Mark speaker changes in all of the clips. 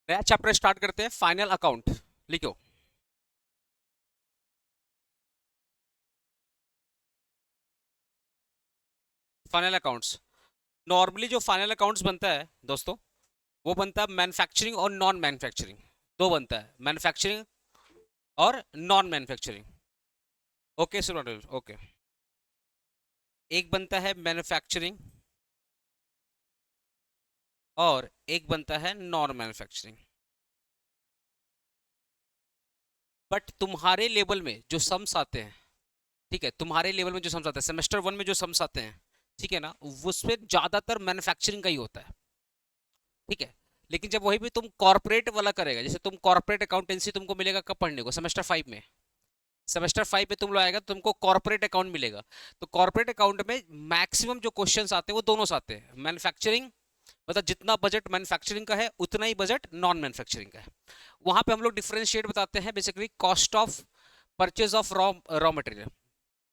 Speaker 1: नया chapter start करते हैं, फाइनल अकाउंट। लिखो। Final accounts. नॉर्मली जो फाइनल अकाउंट्स बनता है दोस्तों, वो बनता है मैन्युफैक्चरिंग और नॉन मैन्युफैक्चरिंग। दो बनता है, मैन्युफैक्चरिंग और non manufacturing. Okay student, okay. एक बनता है मैन्युफैक्चरिंग और एक बनता है नॉन मैन्युफैक्चरिंग। बट तुम्हारे लेवल में जो सम्स आते हैं, ठीक है, तुम्हारे लेवल में जो सम्स आते हैं सेमेस्टर वन में जो सम्स आते हैं, ठीक है ना, उसमें ज्यादातर मैन्युफैक्चरिंग का ही होता है। ठीक है। लेकिन जब वही भी तुम कॉर्पोरेट वाला करेगा, जैसे तुम कॉर्पोरेट अकाउंटेंसी तुमको मिलेगा कब पढ़ने को, सेमेस्टर फाइव में। सेमेस्टर फाइव में तुम लोग आएगा तो तुमको कॉर्पोरेट अकाउंट मिलेगा। तो कॉर्पोरेट अकाउंट में मैक्सिमम जो क्वेश्चंस आते हैं वो दोनों से आते हैं, मैन्युफैक्चरिंग, मतलब जितना बजट मैन्युफैक्चरिंग का है उतना ही बजट नॉन मैन्युफैक्चरिंग का है। वहां पे हम लोग डिफरेंशिएट बताते हैं, basically cost of purchase of raw raw material.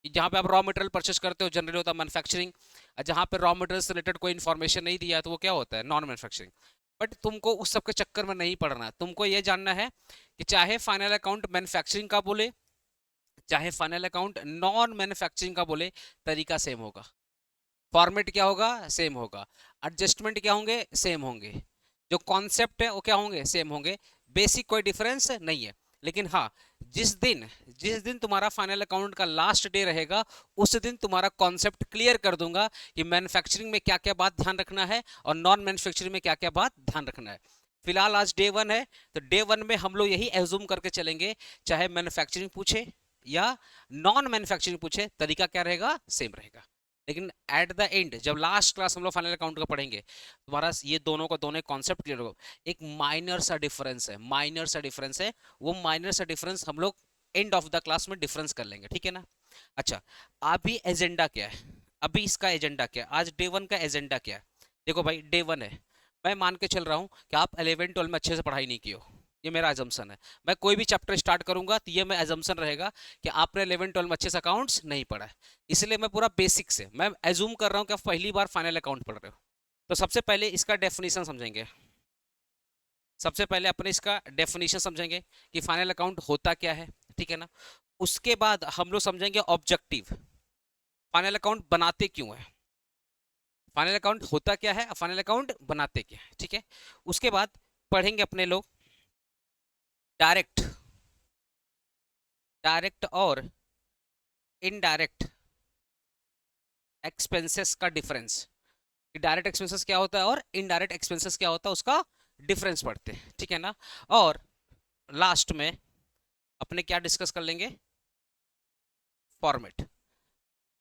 Speaker 1: जहाँ पे आप रॉ मटेरियल परचेज करते हो जनरली होता है मैन्युफैक्चरिंग, और जहाँ पे रॉ मटेरियल से रिलेटेड कोई इन्फॉर्मेशन नहीं दिया है तो वो क्या होता है, नॉन मैन्युफैक्चरिंग। बट तुमको उस सब के चक्कर में नहीं पड़ना है, तुमको ये जानना है कि चाहे फाइनल अकाउंट मैन्युफैक्चरिंग का बोले, चाहे फाइनल अकाउंट नॉन मैन्युफैक्चरिंग का बोले, तरीका सेम होगा, फॉर्मेट क्या होगा, सेम होगा, एडजस्टमेंट क्या होंगे, सेम होंगे, जो कॉन्सेप्ट है वो क्या होंगे, सेम होंगे। बेसिक कोई डिफरेंस नहीं है। लेकिन हाँ, जिस दिन जिस दिन तुम्हारा फाइनल अकाउंट का लास्ट डे रहेगा, उस दिन तुम्हारा कॉन्सेप्ट क्लियर कर दूंगा कि मैन्युफैक्चरिंग में क्या क्या बात ध्यान रखना है और नॉन मैन्युफैक्चरिंग में क्या क्या बात ध्यान रखना है। फिलहाल आज डे वन है, तो डे वन में हम लोग यही एज्यूम करके चलेंगे, चाहे मैन्युफैक्चरिंग पूछे या नॉन मैन्युफैक्चरिंग पूछे, तरीका क्या रहेगा, सेम रहेगा। लेकिन एट द एंड जब लास्ट क्लास हम लोग फाइनल अकाउंट का पढ़ेंगे, तुम्हारा ये दोनों का दोनों कॉन्सेप्ट क्लियर होगा। एक माइनर सा डिफरेंस है, माइनर सा डिफरेंस है, वो माइनर सा डिफरेंस हम लोग एंड ऑफ द क्लास में डिफरेंस कर लेंगे, ठीक है ना। अच्छा, अभी एजेंडा क्या है, अभी इसका एजेंडा क्या है, आज डे वन का एजेंडा क्या है। देखो भाई, डे वन है, मैं मान के चल रहा हूँ कि आप 11 12 में अच्छे से पढ़ाई नहीं की हो, ये मेरा एजम्पशन है। मैं कोई भी चैप्टर स्टार्ट करूंगा तो ये मैं एजम्पशन रहेगा कि आपने 11 12 में अच्छे से अकाउंट्स नहीं पढ़ा है। इसलिए मैं पूरा बेसिक से मैं एज्यूम कर रहा हूँ कि आप पहली बार फाइनल अकाउंट पढ़ रहे हो। तो सबसे पहले इसका डेफिनेशन समझेंगे, सबसे पहले अपने इसका डेफिनेशन समझेंगे कि फाइनल अकाउंट होता क्या है, ठीक है ना। उसके बाद हम लोग समझेंगे ऑब्जेक्टिव, फाइनल अकाउंट बनाते क्यों है, फाइनल अकाउंट होता क्या है, फाइनल अकाउंट बनाते क्या है, ठीक है। उसके बाद पढ़ेंगे अपने लोग डायरेक्ट, डायरेक्ट और इनडायरेक्ट एक्सपेंसेस का डिफरेंस, कि डायरेक्ट एक्सपेंसेस क्या होता है और इनडायरेक्ट एक्सपेंसेस क्या होता है, उसका डिफरेंस पढ़ते हैं, ठीक है ना। और लास्ट में अपने क्या डिस्कस कर लेंगे, फॉर्मेट।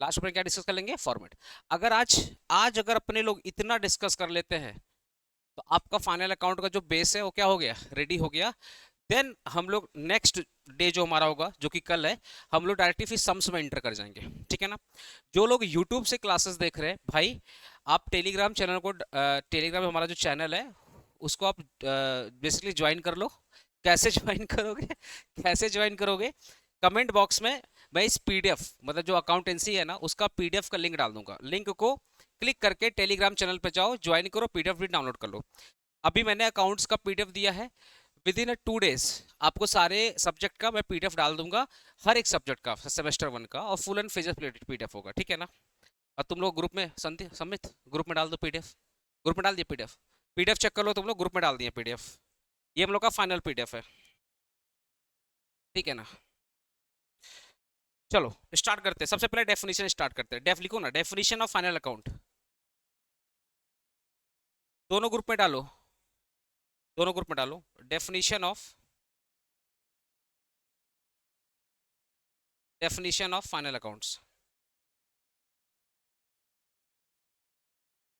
Speaker 1: लास्ट में क्या डिस्कस कर लेंगे, फॉर्मेट। अगर आज आज अगर अपने लोग इतना डिस्कस कर लेते हैं तो आपका फाइनल अकाउंट का जो बेस है वो क्या हो गया, रेडी हो गया। देन हम लोग नेक्स्ट डे जो हमारा होगा, जो कि कल है, हम लोग डायरेक्टली फिर सम्स में एंटर कर जाएंगे, ठीक है ना। जो लोग यूट्यूब से क्लासेस देख रहे हैं भाई, आप टेलीग्राम चैनल को, टेलीग्राम हमारा जो चैनल है उसको आप बेसिकली ज्वाइन कर लो। कैसे ज्वाइन करोगे, कैसे ज्वाइन करोगे, कमेंट बॉक्स में मैं इस पीडीएफ, मतलब जो अकाउंटेंसी है ना उसका पीडीएफ का लिंक डाल दूंगा, लिंक को क्लिक करके टेलीग्राम चैनल पे जाओ, ज्वाइन करो, पीडीएफ भी डाउनलोड कर लो। अभी मैंने अकाउंट्स का पीडीएफ दिया है, विद इन 2 डेज आपको सारे सब्जेक्ट का मैं पीडीएफ डाल दूंगा, हर एक सब्जेक्ट का सेमेस्टर वन का, और full and phases related PDF होगा, ठीक है ना। और तुम लोग ग्रुप में समित ग्रुप में डाल दो पीडीएफ, ग्रुप में डाल दिए पीडीएफ, पीडीएफ चेक कर लो, तुम लोग ग्रुप में डाल दिए पीडीएफ, ये हम लोग का फाइनल पीडीएफ है, ठीक है ना। चलो स्टार्ट करते हैं, सबसे पहले डेफिनेशन स्टार्ट करते हैं, डेफ लिखो ना, डेफिनेशन ऑफ फाइनल अकाउंट, दोनों ग्रुप में डालो, दोनों ग्रुप में डालो, definition of, definition of final accounts,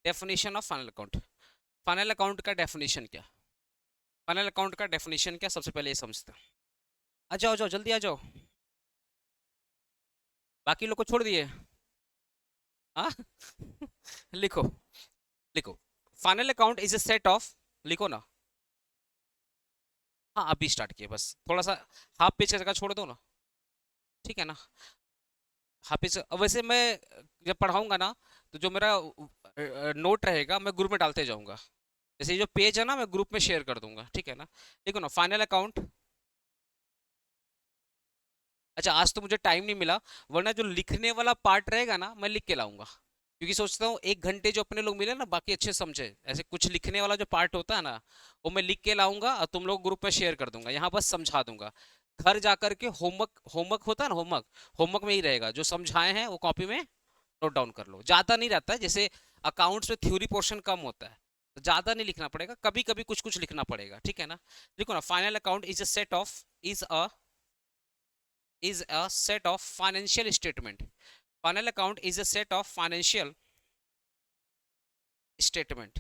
Speaker 1: definition of final account. Final account का डेफिनेशन क्या, फाइनल अकाउंट का डेफिनेशन क्या, सबसे पहले ये समझते हैं। आ जाओ, जाओ जल्दी आ जाओ, बाकी लोग को छोड़ दिए। हाँ लिखो, लिखो, final account is a set of, लिखो ना। हाँ अभी स्टार्ट किए, बस थोड़ा सा हाफ पेज का जगह छोड़ दो ना, ठीक है ना। हाफ पेज वैसे मैं जब पढ़ाऊंगा ना, तो जो मेरा नोट रहेगा मैं ग्रुप में डालते जाऊंगा, जैसे ये जो पेज है ना, मैं ग्रुप में शेयर कर दूंगा, ठीक है ना। देखो ना, फाइनल अकाउंट। अच्छा, आज तो मुझे टाइम नहीं मिला, वरना जो लिखने वाला पार्ट रहेगा ना, मैं लिख के लाऊंगा, क्योंकि सोचता हूँ 1 घंटे जो अपने लोग मिले ना, बाकी अच्छे समझे, ऐसे कुछ लिखने वाला जो पार्ट होता है ना, वो मैं लिख के लाऊंगा और तुम लोग ग्रुप में शेयर कर दूंगा, यहाँ बस समझा दूंगा। घर जाकर के होमवर्क, होमवर्क होता है ना, होमवर्क, होमवर्क में ही रहेगा, जो समझाए हैं वो कॉपी में नोट डाउन कर लो। ज्यादा नहीं रहता है, जैसे अकाउंट्स में थ्योरी पोर्शन कम होता है, तो ज्यादा नहीं लिखना पड़ेगा, कभी कभी कुछ कुछ लिखना पड़ेगा, ठीक है ना। देखो ना, final account is a set of, is a is a set of financial statement. Final account is a set of financial statement.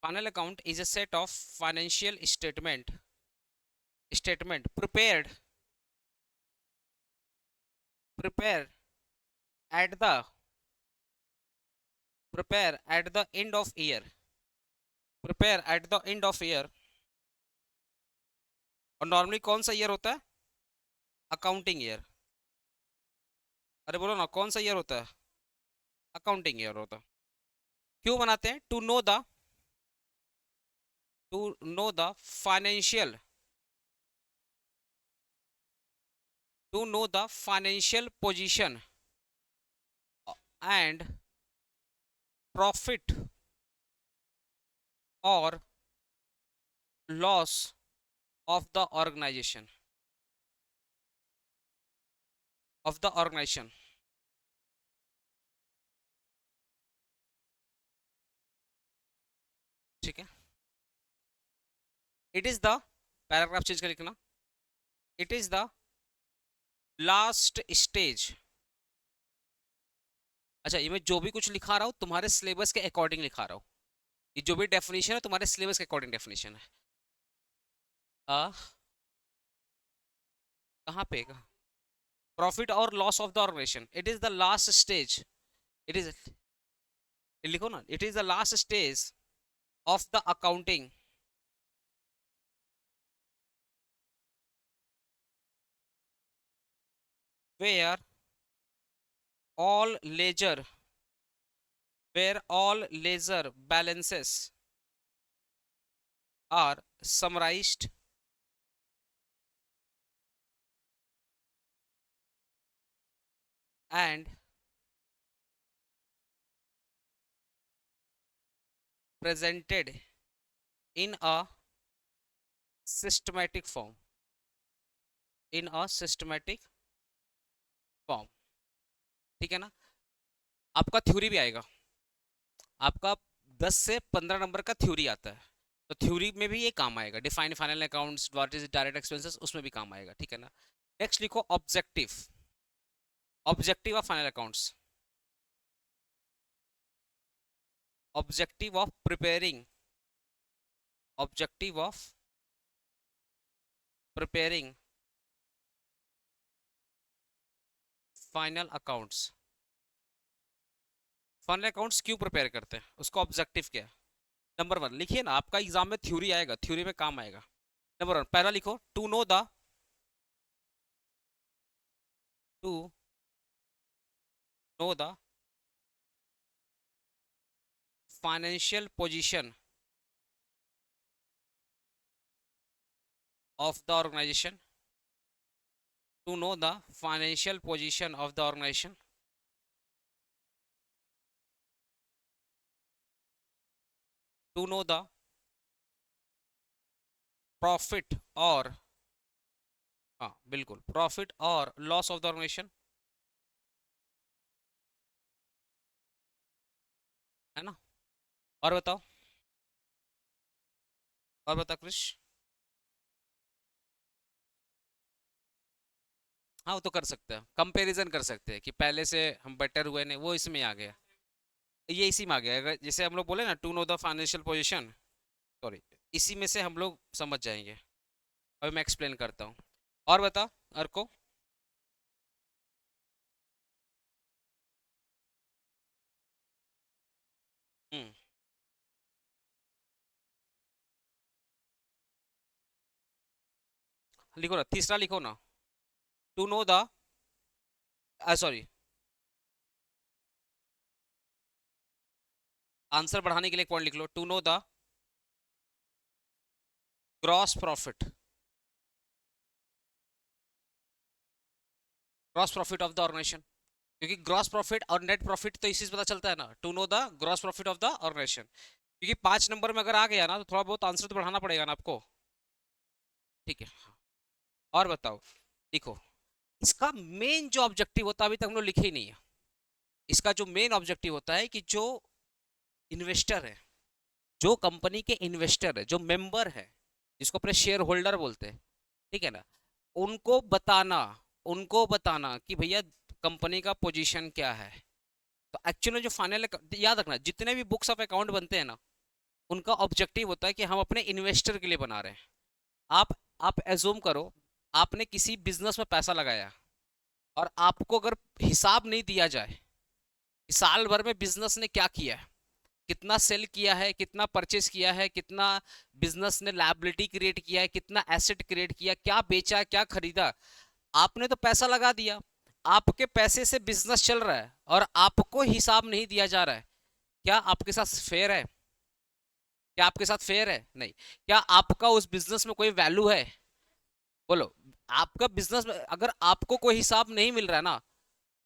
Speaker 1: Final account is a set of financial statement prepare at the prepare at the end of year. Prepare at the end of year. और normally कौन सा year होता है? Accounting year. अरे बोलो ना, कौन सा ईयर होता है? अकाउंटिंग ईयर होता है। क्यों बनाते हैं? To know the financial, to know the financial position and profit और loss of the organization, of the organization, ठीक है। It is the, paragraph change कर लिखना, it is the last stage. अच्छा, ये मैं जो भी कुछ लिखा रहा हूँ तुम्हारे सिलेबस के अकॉर्डिंग लिखा रहा हूँ, ये जो भी डेफिनेशन है तुम्हारे सिलेबस के अकॉर्डिंग डेफिनेशन है। आ, कहाँ पे? प्रॉफिट और loss of the organization, it is the last stage, it is, लिखो ना, it is the last stage of the accounting where all ledger where all ledger balances are summarized and presented in a systematic form, in a systematic form, ठीक है ना। आपका theory भी आएगा, आपका 10 से 15 नंबर का थ्योरी आता है, तो थ्योरी में भी ये काम आएगा, define final accounts, what is direct expenses, उसमें भी काम आएगा, ठीक है ना। नेक्स्ट लिखो objective, objective of final accounts, objective of preparing, objective of preparing final accounts. Final accounts क्यों प्रिपेयर करते हैं, उसका ऑब्जेक्टिव क्या है? नंबर वन लिखिए ना, आपका एग्जाम में थ्योरी आएगा, थ्योरी में काम आएगा। नंबर वन, पहला लिखो, to know the financial position of the organization, to know the financial position of the organization, to know the profit और, हाँ बिल्कुल, प्रॉफिट और लॉस ऑफ द ऑर्गेनाइजेशन, है ना। और बताओ, और बताओ कृष। हाँ, वो तो कर सकते हैं, कंपैरिजन कर सकते हैं कि पहले से हम बेटर हुए नहीं, वो इसमें आ गया, ये इसी में आ गया। अगर जैसे हम लोग बोले ना, to know the financial position, sorry, इसी में से हम लोग समझ जाएंगे। अभी मैं एक्सप्लेन करता हूँ, और बता, और को। हम्म, लिखो ना, तीसरा लिखो ना, to know the, sorry, answer बढ़ाने के लिए एक पॉइंट लिख लो, to know the gross profit, gross profit of the organisation. क्योंकि ग्रॉस प्रॉफिट और नेट प्रॉफिट तो इसी से पता चलता है ना, to know the gross profit of the organisation. क्योंकि 5 नंबर में अगर आ गया ना तो थोड़ा बहुत आंसर तो बढ़ाना पड़ेगा ना आपको। ठीक है, और बताओ, देखो इसका मेन जो ऑब्जेक्टिव होता है अभी तक हम लोग लिखे ही नहीं है। इसका जो मेन ऑब्जेक्टिव होता है कि जो इन्वेस्टर है, जो कंपनी के इन्वेस्टर है, जो मेंबर है, जिसको अपने शेयर होल्डर बोलते हैं, ठीक है ना, उनको बताना, उनको बताना कि भैया कंपनी का पोजीशन क्या है। तो एक्चुअली जो फाइनल, याद रखना जितने भी बुक्स ऑफ अकाउंट बनते हैं ना, उनका ऑब्जेक्टिव होता है कि हम अपने इन्वेस्टर के लिए बना रहे हैं। आप आप एज्यूम करो, आपने किसी बिजनेस में पैसा लगाया और आपको अगर हिसाब नहीं दिया जाए कि साल भर में बिजनेस ने क्या किया है, कितना सेल किया है, कितना परचेस किया है, कितना बिजनेस ने लायबिलिटी क्रिएट किया है, कितना एसेट क्रिएट किया, क्या बेचा, क्या खरीदा, आपने तो पैसा लगा दिया, आपके पैसे से बिजनेस चल रहा है और आपको हिसाब नहीं दिया जा रहा है, क्या आपके साथ फेयर है? क्या आपके साथ फेयर है? नहीं। क्या आपका उस बिजनेस में कोई वैल्यू है? बोलो। आपका बिजनेस में अगर आपको कोई हिसाब नहीं मिल रहा है ना,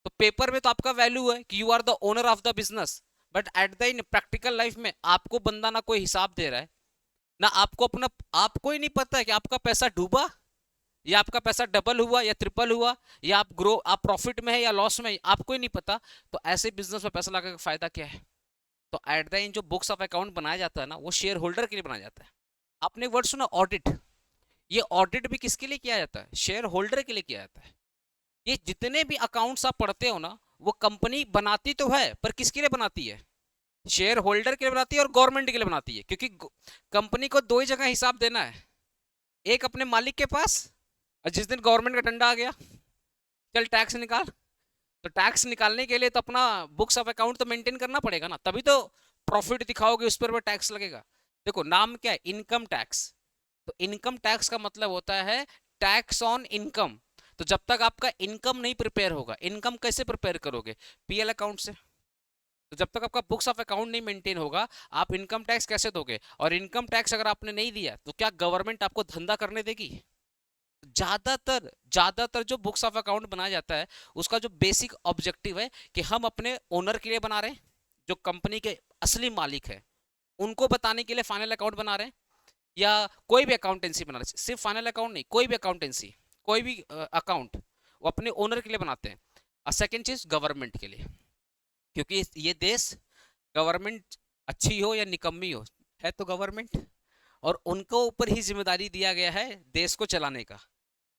Speaker 1: तो पेपर में तो आपका वैल्यू है कि you are the owner of the business, but at the in practical life में आपको बंदा ना कोई हिसाब दे रहा है, ना आपको अपना, आपको ही नहीं पता है कि आपका पैसा डूबा या आपका पैसा डबल हुआ या ट्रिपल हुआ, या आप प्रॉफिट में है या लॉस में है, आपको ही नहीं पता। तो ऐसे बिजनेस में पैसा लगाने का फायदा क्या है? तो एट द इन जो बुक्स ऑफ अकाउंट बनाया जाता है ना, वो शेयर होल्डर के लिए बनाया जाता है। आपने वर्ड सुना ऑडिट, ये ऑडिट भी किसके लिए किया जाता है? शेयर होल्डर के लिए किया जाता है। ये जितने भी अकाउंट्स आप पढ़ते हो ना, वो कंपनी बनाती तो है पर किसके लिए बनाती है? शेयर होल्डर के लिए बनाती है और गवर्नमेंट के लिए बनाती है। क्योंकि कंपनी को दो ही जगह हिसाब देना है, एक अपने मालिक के पास, और जिस दिन गवर्नमेंट का डंडा आ गया, चल टैक्स निकाल, तो टैक्स निकालने के लिए तो अपना बुक्स ऑफ अकाउंट तो मेंटेन करना पड़ेगा ना, तभी तो प्रॉफिट दिखाओगे उस पर टैक्स लगेगा। देखो नाम क्या है, इनकम टैक्स। तो इनकम टैक्स का मतलब होता है टैक्स ऑन इनकम। तो जब तक आपका इनकम नहीं प्रिपेयर होगा, इनकम कैसे प्रिपेयर करोगे? पीएल अकाउंट से। तो जब तक आपका बुक्स ऑफ अकाउंट नहीं मेंटेन होगा, आप इनकम टैक्स कैसे दोगे? और इनकम टैक्स अगर आपने नहीं दिया तो क्या गवर्नमेंट आपको धंधा करने देगी? ज्यादातर ज्यादातर जो बुक्स ऑफ अकाउंट बनाया जाता है, उसका जो बेसिक ऑब्जेक्टिव है कि हम अपने ओनर के लिए बना रहे हैं, जो कंपनी के असली मालिक है, उनको बताने के लिए फाइनल अकाउंट बना रहे हैं, या कोई भी अकाउंटेंसी बना रहे हैं। सिर्फ फाइनल अकाउंट नहीं, कोई भी अकाउंटेंसी, कोई भी अकाउंट वो अपने ओनर के लिए बनाते हैं। और सेकेंड चीज गवर्नमेंट के लिए, क्योंकि ये देश, गवर्नमेंट अच्छी हो या निकम्मी हो, है तो गवर्नमेंट, और उनको ऊपर ही जिम्मेदारी दिया गया है देश को चलाने का।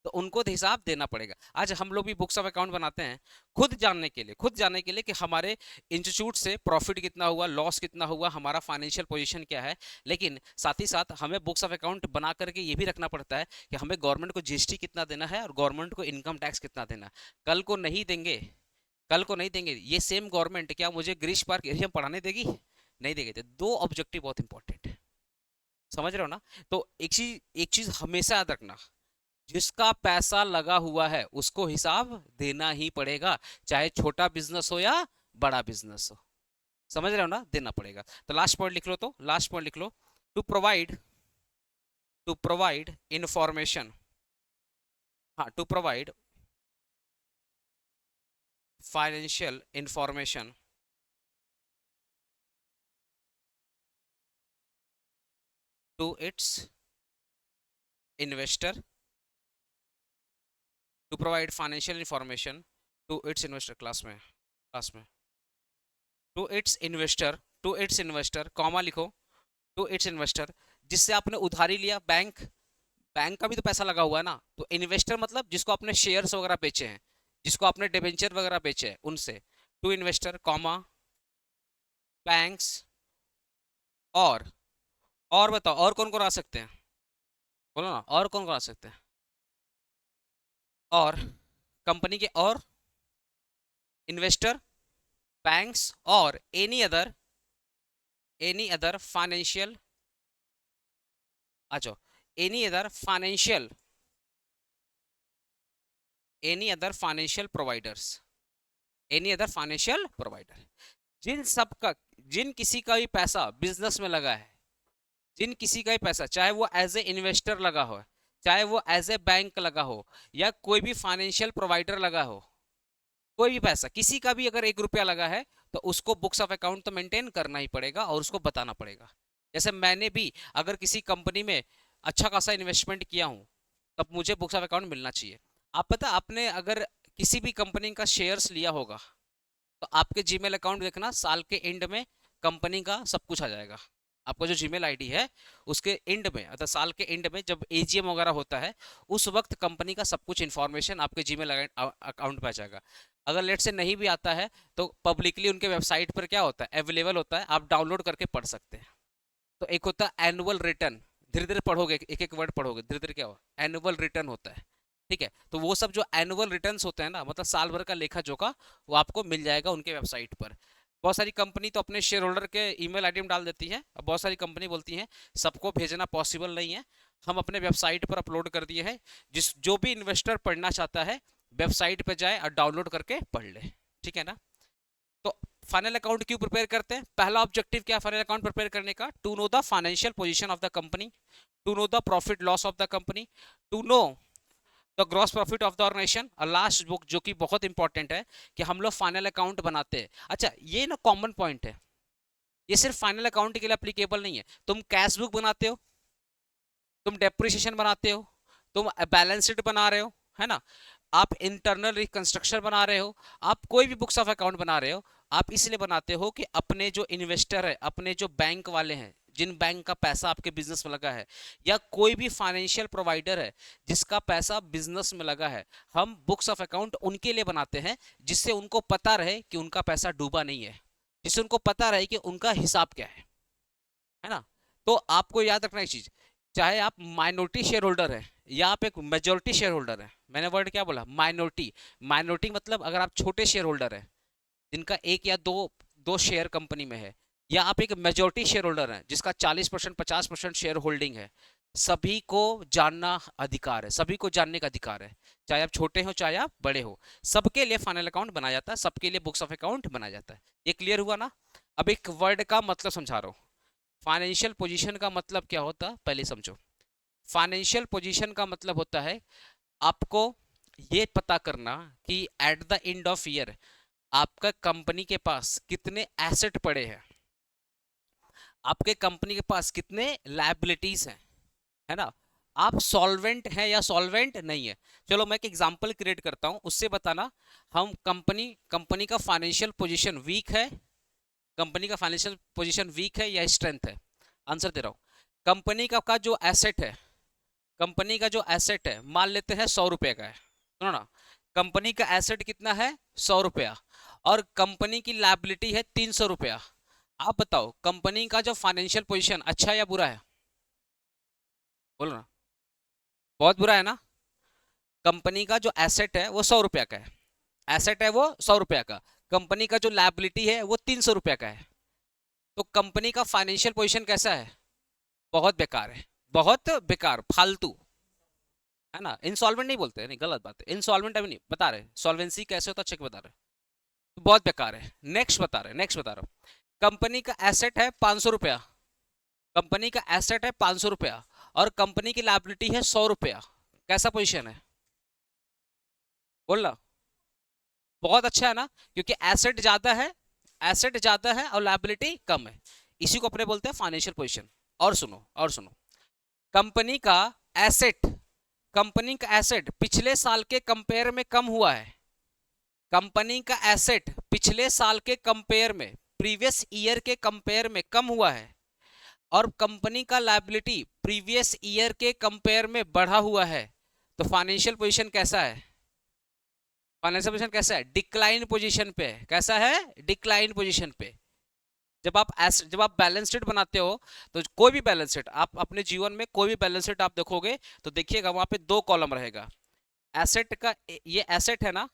Speaker 1: तो उनको तो हिसाब देना पड़ेगा। आज हम लोग भी बुक्स ऑफ अकाउंट बनाते हैं खुद जानने के लिए, खुद जानने के लिए कि हमारे इंस्टीट्यूट से प्रॉफिट कितना हुआ, लॉस कितना हुआ, हमारा फाइनेंशियल पोजीशन क्या है। लेकिन साथ ही साथ हमें बुक्स ऑफ अकाउंट बना करके ये भी रखना पड़ता है कि हमें गवर्नमेंट को जीएसटी कितना देना है और गवर्नमेंट को इनकम टैक्स कितना देना है। कल को नहीं देंगे, कल को नहीं देंगे ये सेम गवर्नमेंट, क्या मुझे ग्रीश पार्क एरिया में पढ़ाने देगी? नहीं देगी। तो दो ऑब्जेक्टिव बहुत इंपॉर्टेंट है, समझ रहे हो ना? तो एक चीज हमेशा याद रखना, जिसका पैसा लगा हुआ है उसको हिसाब देना ही पड़ेगा, चाहे छोटा बिजनेस हो या बड़ा बिजनेस हो। समझ रहे हो ना? देना पड़ेगा। तो लास्ट पॉइंट लिख लो, तो लास्ट पॉइंट लिख लो, to provide, to provide information, हाँ, to provide financial information to its investor, to provide financial information to its investor, class में to its investor, to its investor comma लिखो, to its investor, जिससे आपने उधारी लिया, bank, bank का भी तो पैसा लगा हुआ है ना। तो इन्वेस्टर मतलब जिसको आपने शेयर्स वगैरह बेचे हैं, जिसको आपने डिबेंचर वगैरह बेचे हैं, उनसे। टू इन्वेस्टर कॉमा बैंक्स, और बताओ और कौन कौन आ सकते हैं? बोलो ना, और कौन कौन आ सकते हैं? और कंपनी के, और इन्वेस्टर, बैंक्स, और एनी अदर फाइनेंशियल, आ जाओ, any other financial, any other financial providers, any other financial provider. जिन किसी का भी पैसा बिजनेस में लगा है, जिन किसी का भी पैसा, चाहे वो एज ए इन्वेस्टर लगा हो, चाहे वो एज ए बैंक लगा हो, या कोई भी फाइनेंशियल प्रोवाइडर लगा हो, कोई भी पैसा किसी का भी अगर 1 रुपया लगा है, तो उसको बुक्स ऑफ अकाउंट तो मेंटेन करना ही पड़ेगा और उसको बताना पड़ेगा। जैसे मैंने भी अगर किसी कंपनी में अच्छा खासा इन्वेस्टमेंट किया हूं, तब मुझे बुक्स ऑफ अकाउंट मिलना चाहिए। आप पता, आपने अगर किसी भी कंपनी का शेयर्स लिया होगा, तो आपके जीमेल अकाउंट देखना, साल के एंड में कंपनी का सब कुछ आ जाएगा। आपका जो जीमेल आईडी है, उसके एंड में, अर्थात साल के एंड में जब एजीएम वगैरह होता है, उस वक्त कंपनी का सब कुछ इन्फॉर्मेशन आपके जीमेल अकाउंट पे आ जाएगा। अगर लेट से नहीं भी आता है, तो पब्लिकली उनके वेबसाइट पर क्या होता है, अवेलेबल होता है, आप डाउनलोड करके पढ़ सकते हैं। तो एक होता है एनुअल रिटर्न, धीरे धीरे पढ़ोगे, एक एक वर्ड पढ़ोगे, धीरे धीरे क्या हो, एनुअल रिटर्न होता है। ठीक है, तो वो सब जो एनुअल रिटर्न्स होते हैं ना, मतलब साल भर का लेखा जोखा, वो आपको मिल जाएगा उनके वेबसाइट पर। बहुत सारी कंपनी तो अपने शेयर होल्डर के ईमेल आईडी में डाल देती है, और बहुत सारी कंपनी बोलती है सबको भेजना पॉसिबल नहीं है, हम अपने वेबसाइट पर अपलोड कर दिए हैं, जो भी इन्वेस्टर पढ़ना चाहता है वेबसाइट पर जाए और डाउनलोड करके पढ़ ले। ठीक है ना। तो फाइनल अकाउंट क्यों प्रिपेयर करते हैं? पहला ऑब्जेक्टिव क्या है फाइनल अकाउंट प्रिपेयर करने का? To know the financial position of the company, to know the profit loss of the company, to know the gross profit of the organization. और last book जो कि बहुत इंपॉर्टेंट है, कि हम लोग फाइनल अकाउंट बनाते हैं। अच्छा, ये ना कॉमन पॉइंट है, ये सिर्फ फाइनल अकाउंट के लिए एप्लीकेबल नहीं है। तुम कैश बुक बनाते हो, तुम डेप्रिसिएशन बनाते हो, तुम बैलेंस शीट बना रहे हो, है ना, आप इंटरनल रिकंस्ट्रक्शन बना रहे हो, आप कोई भी बुक्स ऑफ अकाउंट बना रहे हो, आप इसलिए बनाते हो कि अपने जो इन्वेस्टर है, अपने जो बैंक वाले हैं, जिन बैंक का पैसा आपके बिजनेस में लगा है, या कोई भी फाइनेंशियल प्रोवाइडर है जिसका पैसा बिजनेस में लगा है, हम बुक्स ऑफ अकाउंट उनके लिए बनाते हैं, जिससे उनको पता रहे कि उनका पैसा डूबा नहीं है, जिससे उनको पता रहे कि उनका हिसाब क्या है ना। तो आपको याद रखना एक चीज, चाहे आप माइनॉरिटी शेयर होल्डर है या आप एक मेजोरिटी शेयर होल्डर है, मैंने वर्ड क्या बोला, माइनॉरिटी। माइनॉरिटी मतलब अगर आप छोटे शेयर होल्डर है, जिनका एक या दो दो शेयर कंपनी में है, या आप एक मेजोरिटी शेयर होल्डर है जिसका 40% 50% शेयर होल्डिंग है, सभी को जानना अधिकार है, सभी को जानने का अधिकार है, चाहे आप छोटे हो चाहे आप बड़े हो, सबके लिए फाइनल अकाउंट बनाया जाता है, सबके लिए बुक्स ऑफ अकाउंट बनाया जाता है। ये क्लियर हुआ ना। अब एक वर्ड का मतलब समझा रहा हूँ। फाइनेंशियल पोजीशन का मतलब क्या होता है, पहले समझो। फाइनेंशियल पोजीशन का मतलब होता है आपको ये पता करना कि at the end of year आपका कंपनी के पास कितने एसेट पड़े हैं, आपके कंपनी के पास कितने लायबिलिटीज हैं, है ना, आप सॉल्वेंट हैं या सॉल्वेंट नहीं है। चलो मैं एक एग्जांपल क्रिएट करता हूं, उससे बताना हम कंपनी का फाइनेंशियल पोजीशन वीक है, कंपनी का फाइनेंशियल पोजीशन वीक है या स्ट्रेंथ है। आंसर दे रहा हूं। कंपनी का जो एसेट है, कंपनी का जो एसेट है, मान लेते हैं 100 रुपए का है, सुनो ना, कंपनी का एसेट कितना है, 100 रुपया, और कंपनी की लायबिलिटी है 300 रुपया। आप बताओ कंपनी का जो फाइनेंशियल पोजीशन अच्छा या बुरा है? बोलो ना। बहुत बुरा है ना। कंपनी का जो एसेट है वो 100 रुपया का है, एसेट है वो 100 रुपया का, कंपनी का जो लायबिलिटी है वो 300 रुपया का है। तो कंपनी का फाइनेंशियल पोजीशन कैसा है? बहुत बेकार है, बहुत बेकार, फालतू, है ना। इंसॉल्वेंट नहीं बोलते, नहीं गलत बात है, इंसॉल्वेंट अभी नहीं बता रहे, सॉल्वेंसी कैसे होता चेक बता रहे, तो बहुत बेकार है। नेक्स्ट बता रहे, नेक्स्ट बता रहा हूँ। कंपनी का एसेट है 500 रुपया, कंपनी का एसेट है 500 रुपया, और कंपनी की लायबिलिटी है 100 रुपया, कैसा पोजीशन है? बोलना। बहुत अच्छा है ना, क्योंकि एसेट ज्यादा है, एसेट ज्यादा है और लायबिलिटी कम है, इसी को अपने बोलते हैं फाइनेंशियल पोजीशन। और सुनो, और सुनो, कंपनी का एसेट, कंपनी का एसेट पिछले साल के कंपेयर में कम हुआ है, कंपनी का एसेट पिछले साल के कंपेयर में, प्रीवियस ईयर के कंपेयर में कम हुआ है, और कंपनी का लायबिलिटी प्रीवियस ईयर के कंपेयर में बढ़ा हुआ है, तो फाइनेंशियल पोजीशन कैसा है? फाइनेंशियल पोजीशन कैसा है? डिक्लाइन पोजीशन पे। कैसा है? डिक्लाइन पोजीशन पे। जब आप बैलेंस शीट बनाते हो, तो कोई भी बैलेंस शीट आप अपने जीवन में, कोई भी बैलेंस शीट आप देखोगे तो देखिएगा वहां पे 2 कॉलम रहेगा। एसेट का, ये एसेट है ना,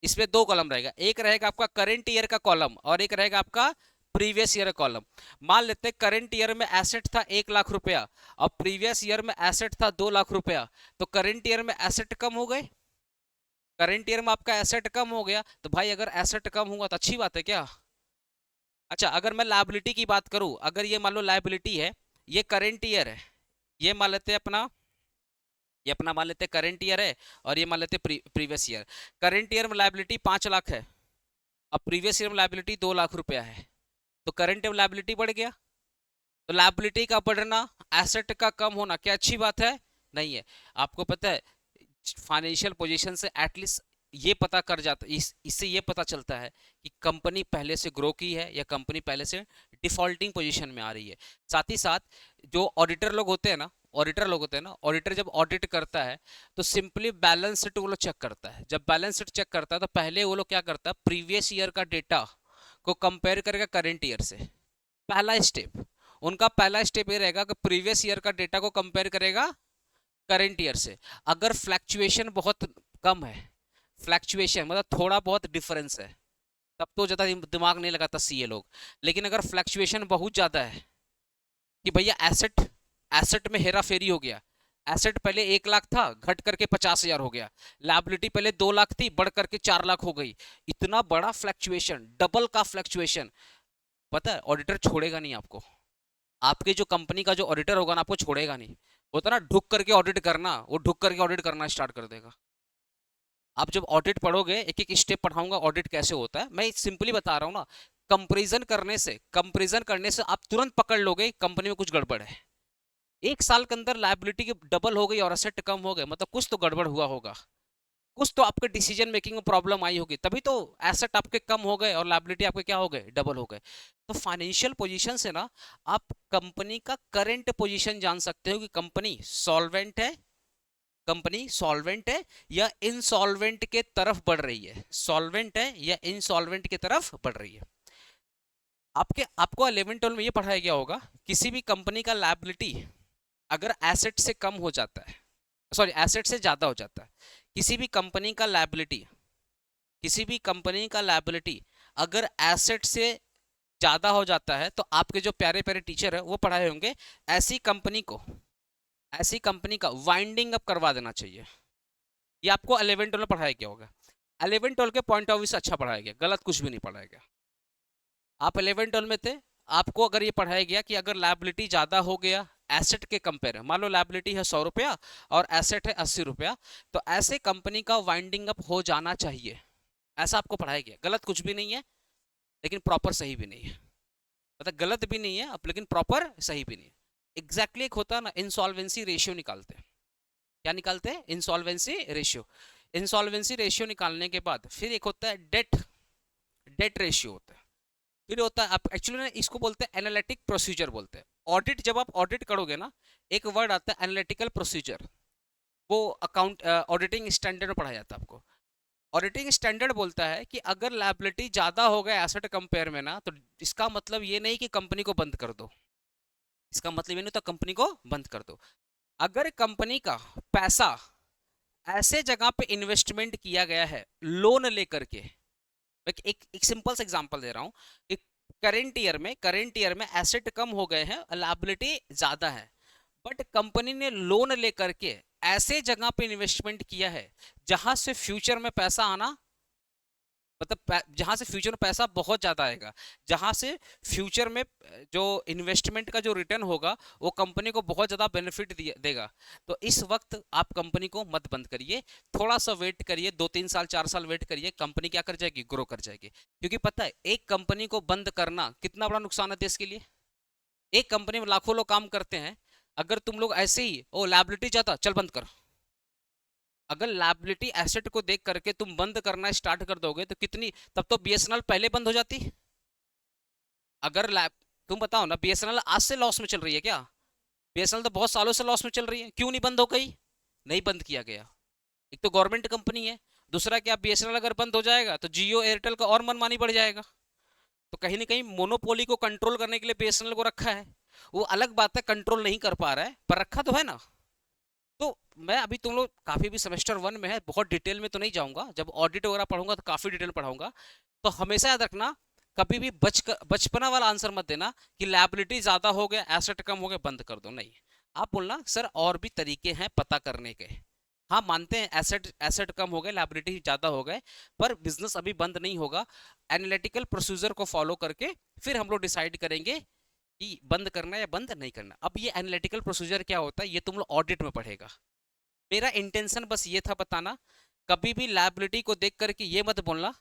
Speaker 1: इसमें 2 कॉलम रहेगा, एक रहेगा आपका करंट ईयर का कॉलम और एक रहेगा आपका प्रीवियस ईयर कॉलम। मान लेते हैं करंट ईयर में एसेट था 1 लाख रुपया और प्रीवियस ईयर में एसेट था 2 लाख रुपया, तो करंट ईयर में एसेट कम हो गए, करंट ईयर में आपका एसेट कम हो गया, तो भाई अगर एसेट कम हुआ तो अच्छी बात है क्या? अच्छा, अगर मैं लायबिलिटी की बात करूं, अगर ये मान लो लायबिलिटी है, ये करंट ईयर है, ये मान लेते हैं अपना, ये अपना मान लेते हैं करंट ईयर है, और ये मान लेते हैं प्रीवियस ईयर। करंट ईयर में लायबिलिटी 5 लाख है, अब प्रीवियस ईयर में लायबिलिटी 2 लाख रुपया है, तो करंट लायबिलिटी बढ़ गया। तो लायबिलिटी का बढ़ना, एसेट का कम होना, क्या अच्छी बात है? नहीं है। आपको पता है फाइनेंशियल पोजीशन से एटलीस्ट ये पता कर जाता, इससे ये पता चलता है कि कंपनी पहले से ग्रो की है या कंपनी पहले से डिफॉल्टिंग पोजीशन में आ रही है। साथ ही साथ जो ऑडिटर लोग होते हैं ना, ऑडिटर जब ऑडिट करता है तो सिंपली बैलेंस शीट वो लोग चेक करता है। जब बैलेंस शीट चेक करता है तो पहले वो लोग क्या करता है, प्रीवियस ईयर का डेटा को कंपेयर करेगा करंट ईयर से। पहला स्टेप, उनका पहला स्टेप ये रहेगा कि प्रीवियस ईयर का डेटा को कंपेयर करेगा करंट ईयर से। अगर फ्लैक्चुएशन बहुत कम है, फ्लैक्चुएशन मतलब थोड़ा बहुत डिफरेंस है, तब तो ज़्यादा दिमाग नहीं लगाता सीए लोग। लेकिन अगर फ्लैक्चुएशन बहुत ज़्यादा है कि भैया एसेट एसेट में हेरा फेरी हो गया, एसेट पहले 1 लाख था घट करके 50,000 हो गया, लायबिलिटी पहले 2 लाख थी बढ़ करके 4 लाख हो गई, इतना बड़ा फ्लैक्चुएशन, डबल का फ्लैक्चुएशन, पता है ऑडिटर छोड़ेगा नहीं आपको। आपके जो कंपनी का जो ऑडिटर होगा ना, आपको छोड़ेगा नहीं। होता ना ढुक करके ऑडिट करना, वो ढुक करके ऑडिट करना स्टार्ट कर देगा। आप जब ऑडिट पढ़ोगे, एक एक स्टेप पढ़ाऊंगा ऑडिट कैसे होता है, मैं सिंपली बता रहा हूँ ना। कंपैरिजन करने से आप तुरंत पकड़ लोगे कंपनी में कुछ गड़बड़ है। 1 साल के अंदर लायबिलिटी की डबल हो गई और असेट कम हो गए, मतलब कुछ तो गड़बड़ हुआ होगा, कुछ तो आपके डिसीजन मेकिंग में प्रॉब्लम आई होगी, तभी तो एसेट आपके कम हो गए और लायबिलिटी आपके क्या हो गए, डबल हो गए। तो फाइनेंशियल पोजीशन से ना आप कंपनी का करंट पोजीशन जान सकते हो कि कंपनी सॉल्वेंट है या इनसॉल्वेंट के तरफ बढ़ रही है, सॉल्वेंट है या इनसॉल्वेंट की तरफ बढ़ रही है। आपको 11 12 में ये पढ़ाया गया होगा, किसी भी कंपनी का लायबिलिटी अगर एसेट से कम हो जाता है, सॉरी एसेट से ज्यादा हो जाता है, किसी भी कंपनी का लायबिलिटी अगर एसेट से ज्यादा हो जाता है, तो आपके जो प्यारे प्यारे टीचर है वो पढ़ाए होंगे, ऐसी कंपनी का वाइंडिंग अप करवा देना चाहिए। ये आपको 11 12 में पढ़ाया गया होगा। 11 12 के पॉइंट ऑफ व्यू से अच्छा पढ़ाया गया, गलत कुछ भी नहीं पढ़ाया गया। आप 11 12 में थे, आपको अगर ये पढ़ाया गया कि अगर लायबिलिटी ज्यादा हो गया एसेट के कंपेयर, मान लो लायबिलिटी है 100 रुपया और एसेट है 80 रुपया, तो ऐसे कंपनी का वाइंडिंग अप हो जाना चाहिए, ऐसा आपको पढ़ाया गया। गलत कुछ भी नहीं है, लेकिन प्रॉपर सही भी नहीं है, मतलब गलत भी नहीं है अब लेकिन प्रॉपर सही भी नहीं है। एग्जैक्टली एक होता है ना, इंसॉल्वेंसी रेशियो निकालते हैं। क्या निकालते हैं? Insolvency ratio. इंसॉल्वेंसी रेशियो निकालने के बाद फिर एक होता है डेट रेशियो होता है, फिर होता है आप एक्चुअली ना इसको बोलते हैं एनालिटिक प्रोसीजर बोलते हैं। ऑडिट, जब आप ऑडिट करोगे ना, एक वर्ड आता है एनालिटिकल प्रोसीजर, वो अकाउंट ऑडिटिंग स्टैंडर्ड में पढ़ाया जाता है आपको। ऑडिटिंग स्टैंडर्ड बोलता है कि अगर लायबिलिटी ज्यादा हो गया एसेट कंपेयर में ना, तो इसका मतलब ये नहीं कि कंपनी को बंद कर दो, इसका मतलब ये नहीं तो कंपनी को बंद कर दो। अगर कंपनी का पैसा ऐसे जगह पे इन्वेस्टमेंट किया गया है लोन लेकर के, एक सिंपल सा एग्जांपल दे रहा हूं कि करंट ईयर में एसेट कम हो गए हैं, लायबिलिटी ज्यादा है, बट कंपनी ने लोन लेकर के ऐसे जगह पे इन्वेस्टमेंट किया है जहां से फ्यूचर में पैसा आना, मतलब जहां से फ्यूचर में पैसा बहुत ज्यादा आएगा, जहां से फ्यूचर में जो इन्वेस्टमेंट का जो रिटर्न होगा वो कंपनी को बहुत ज्यादा बेनिफिट देगा, तो इस वक्त आप कंपनी को मत बंद करिए, थोड़ा सा वेट करिए, 2 3 साल 4 साल वेट करिए, कंपनी क्या कर जाएगी, ग्रो कर जाएगी। क्योंकि पता है एक कंपनी को बंद करना कितना बड़ा नुकसान है देश के लिए। एक कंपनी में लाखों लोग काम करते हैं, अगर तुम लोग ऐसे ही ओ लायबिलिटी ज्यादा चल बंद कर, अगर लायबिलिटी एसेट को देख करके तुम बंद करना स्टार्ट कर दोगे तो कितनी, तब तो बीएसएनएल पहले बंद हो जाती। अगर लैब, तुम बताओ ना, बीएसएनएल आज से लॉस में चल रही है क्या? बीएसएनएल तो बहुत सालों से लॉस में चल रही है, क्यों नहीं बंद हो गई? नहीं बंद किया गया। एक तो गवर्नमेंट कंपनी है, दूसरा क्या बीएसएनएल अगर बंद हो जाएगा तो जियो एयरटेल का और मनमानी बढ़ जाएगा। तो कहीं ना कहीं मोनोपोली को कंट्रोल करने के लिए बीएसएनएल को रखा है। वो अलग बात है कंट्रोल नहीं कर पा रहा है, पर रखा तो है ना। तो मैं अभी तुम लोग काफी भी सेमेस्टर 1 में है, बहुत डिटेल में तो नहीं जाऊंगा, जब ऑडिट वगैरह पढ़ूंगा तो काफी डिटेल पढ़ाऊंगा। तो हमेशा याद रखना, कभी भी बचपना वाला आंसर मत देना कि लायबिलिटी ज्यादा हो गया एसेट कम हो गया बंद कर दो, नहीं। आप बोलना सर और भी तरीके हैं पता करने के, हाँ मानते हैं एसेट एसेट कम हो गए, लायबिलिटी ज़्यादा हो गए, पर बिजनेस अभी बंद नहीं होगा। एनालिटिकल प्रोसीजर को फॉलो करके फिर हम लोग डिसाइड करेंगे कि बंद करना है या बंद नहीं करना। अब ये एनालिटिकल प्रोसीजर क्या होता है ये तुम लोग ऑडिट में पढ़ेगा। मेरा इंटेंशन बस ये था बताना, कभी भी लायबिलिटी को देख करके ये मत बोलना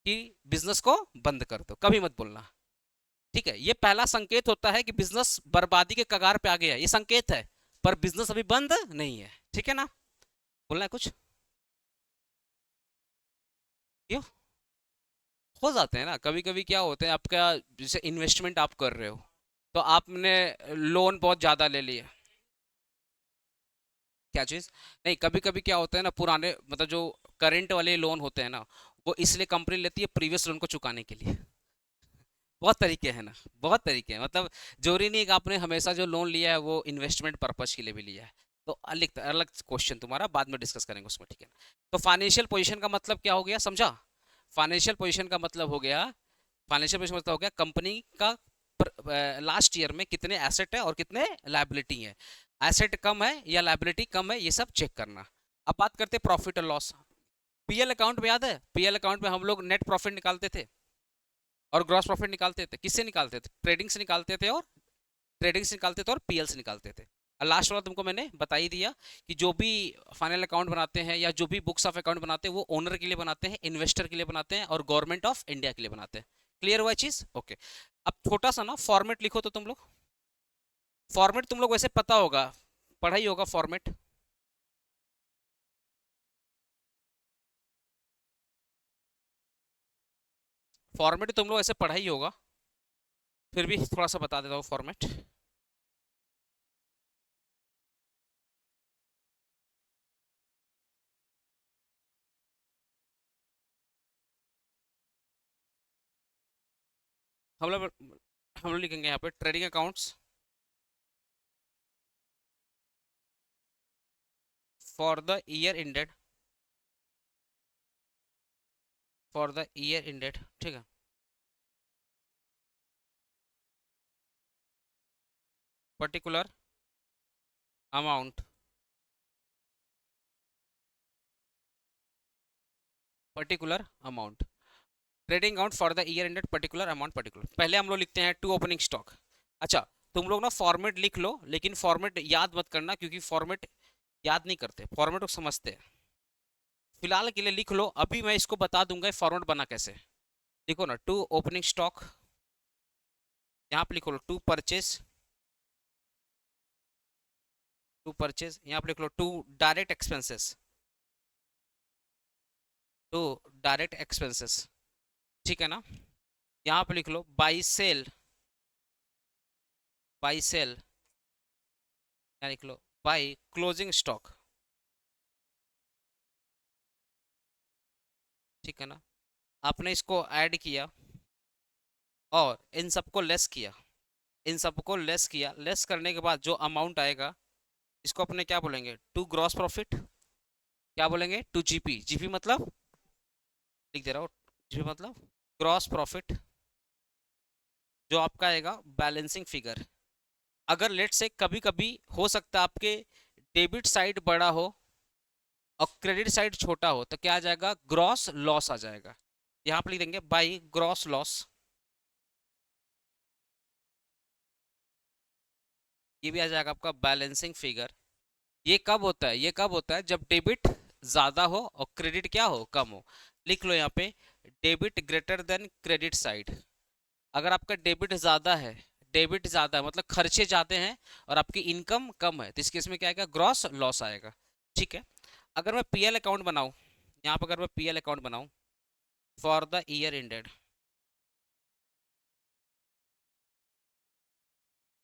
Speaker 1: कि बिजनेस को बंद कर दो, कभी मत बोलना। ठीक है, ये पहला संकेत होता है कि बिजनेस बर्बादी के कगार पे आ गया, ये संकेत है, पर बिजनेस अभी बंद नहीं है। ठीक है ना, बोलना है कुछ? क्यों? हो जाते हैं ना कभी कभी, क्या होते हैं आपका, जैसे इन्वेस्टमेंट आप कर रहे हो तो आपने लोन बहुत ज्यादा ले लिया। क्या चीज? नहीं, कभी कभी क्या होता है ना, पुराने मतलब जो करंट वाले लोन होते हैं ना, वो इसलिए कंपनी लेती है प्रीवियस लोन को चुकाने के लिए। बहुत तरीके हैं ना, बहुत तरीके हैं, मतलब जरूरी नहीं कि आपने हमेशा जो लोन लिया है वो इन्वेस्टमेंट पर्पज के लिए भी लिया है। तो अलग अलग क्वेश्चन तुम्हारा, बाद में डिस्कस करेंगे उसमें, ठीक है। तो फाइनेंशियल पोजीशन का मतलब क्या हो गया, समझा? फाइनेंशियल पोजीशन का मतलब हो गया, फाइनेंशियल पोजीशन मतलब हो गया कंपनी का लास्ट ईयर में कितने एसेट है और कितने लायबिलिटी है। एसेट कम है या लायबिलिटी कम है, ये सब चेक करना। अब बात करते हैं प्रॉफिट और लॉस। पीएल अकाउंट में याद है, पीएल अकाउंट में हम लोग नेट प्रॉफिट निकालते थे और ग्रॉस प्रॉफिट निकालते थे। किससे निकालते थे? ट्रेडिंग से निकालते थे, और ट्रेडिंग से निकालते थे और पीएल से निकालते थे। लास्ट वाला तुमको मैंने बता ही दिया कि जो भी फाइनल अकाउंट बनाते हैं या जो भी बुक्स ऑफ अकाउंट बनाते हैं वो ओनर के लिए बनाते हैं, इन्वेस्टर के लिए बनाते हैं और गवर्नमेंट ऑफ इंडिया के लिए बनाते हैं। क्लियर हुआ चीज? ओके। अब छोटा सा ना फॉर्मेट लिखो तो तुम लोग, फॉर्मेट तुम लोग वैसे पता होगा, पढ़ा ही होगा फॉर्मेट। फॉर्मेट तुम लोग ऐसे पढ़ा ही होगा, फिर भी थोड़ा सा बता देता हूँ फॉर्मेट। हम लोग लिखेंगे यहाँ पे trading accounts for the year ended, for the year ended, ठीक है। Particular amount, particular amount, trading account for the year ended particular amount, particular. पहले हम लोग लिखते हैं टू ओपनिंग स्टॉक। अच्छा, तुम लोग ना फॉर्मेट लिख लो, लेकिन फॉर्मेट याद मत करना, क्योंकि फॉर्मेट याद नहीं करते, फॉर्मेट को समझते हैं। फिलहाल के लिए लिख लो, अभी मैं इसको बता दूंगा फॉर्मेट बना कैसे। लिखो ना, टू ओपनिंग स्टॉक, यहाँ पे लिखो लो टू परचेज, टू परचेज, यहाँ पे लिख लो to direct expenses, to direct expenses, ठीक है ना। यहाँ पे लिख लो बाई सेल, बाई सेल, यहाँ लिख लो बाई क्लोजिंग स्टॉक, ठीक है ना। आपने इसको ऐड किया और इन सबको लेस किया, इन सबको लेस किया, लेस करने के बाद जो अमाउंट आएगा इसको अपने क्या बोलेंगे, टू ग्रॉस प्रॉफिट, क्या बोलेंगे, टू जीपी। जीपी मतलब, लिख दे रहा हूँ, जीपी मतलब ग्रॉस प्रॉफिट, जो आपका आएगा बैलेंसिंग फिगर। अगर लेट से कभी कभी हो सकता है आपके डेबिट साइड बड़ा हो और क्रेडिट साइड छोटा हो, तो क्या आ जाएगा, ग्रॉस लॉस आ जाएगा। यहाँ पे लिख देंगे बाई ग्रॉस लॉस, ये भी आ जाएगा आपका बैलेंसिंग फिगर। ये कब होता है, ये कब होता है, जब डेबिट ज्यादा हो और क्रेडिट क्या हो, कम हो। लिख लो यहाँ पे debit greater than credit side. अगर आपका डेबिट ज्यादा है, डेबिट ज्यादा है मतलब खर्चे ज्यादा हैं और आपकी इनकम कम है, तो इस केस में क्या आएगा, ग्रॉस लॉस आएगा। ठीक है। अगर मैं पीएल अकाउंट बनाऊं, यहाँ पर अगर मैं पीएल अकाउंट बनाऊं फॉर द ईयर एंडेड,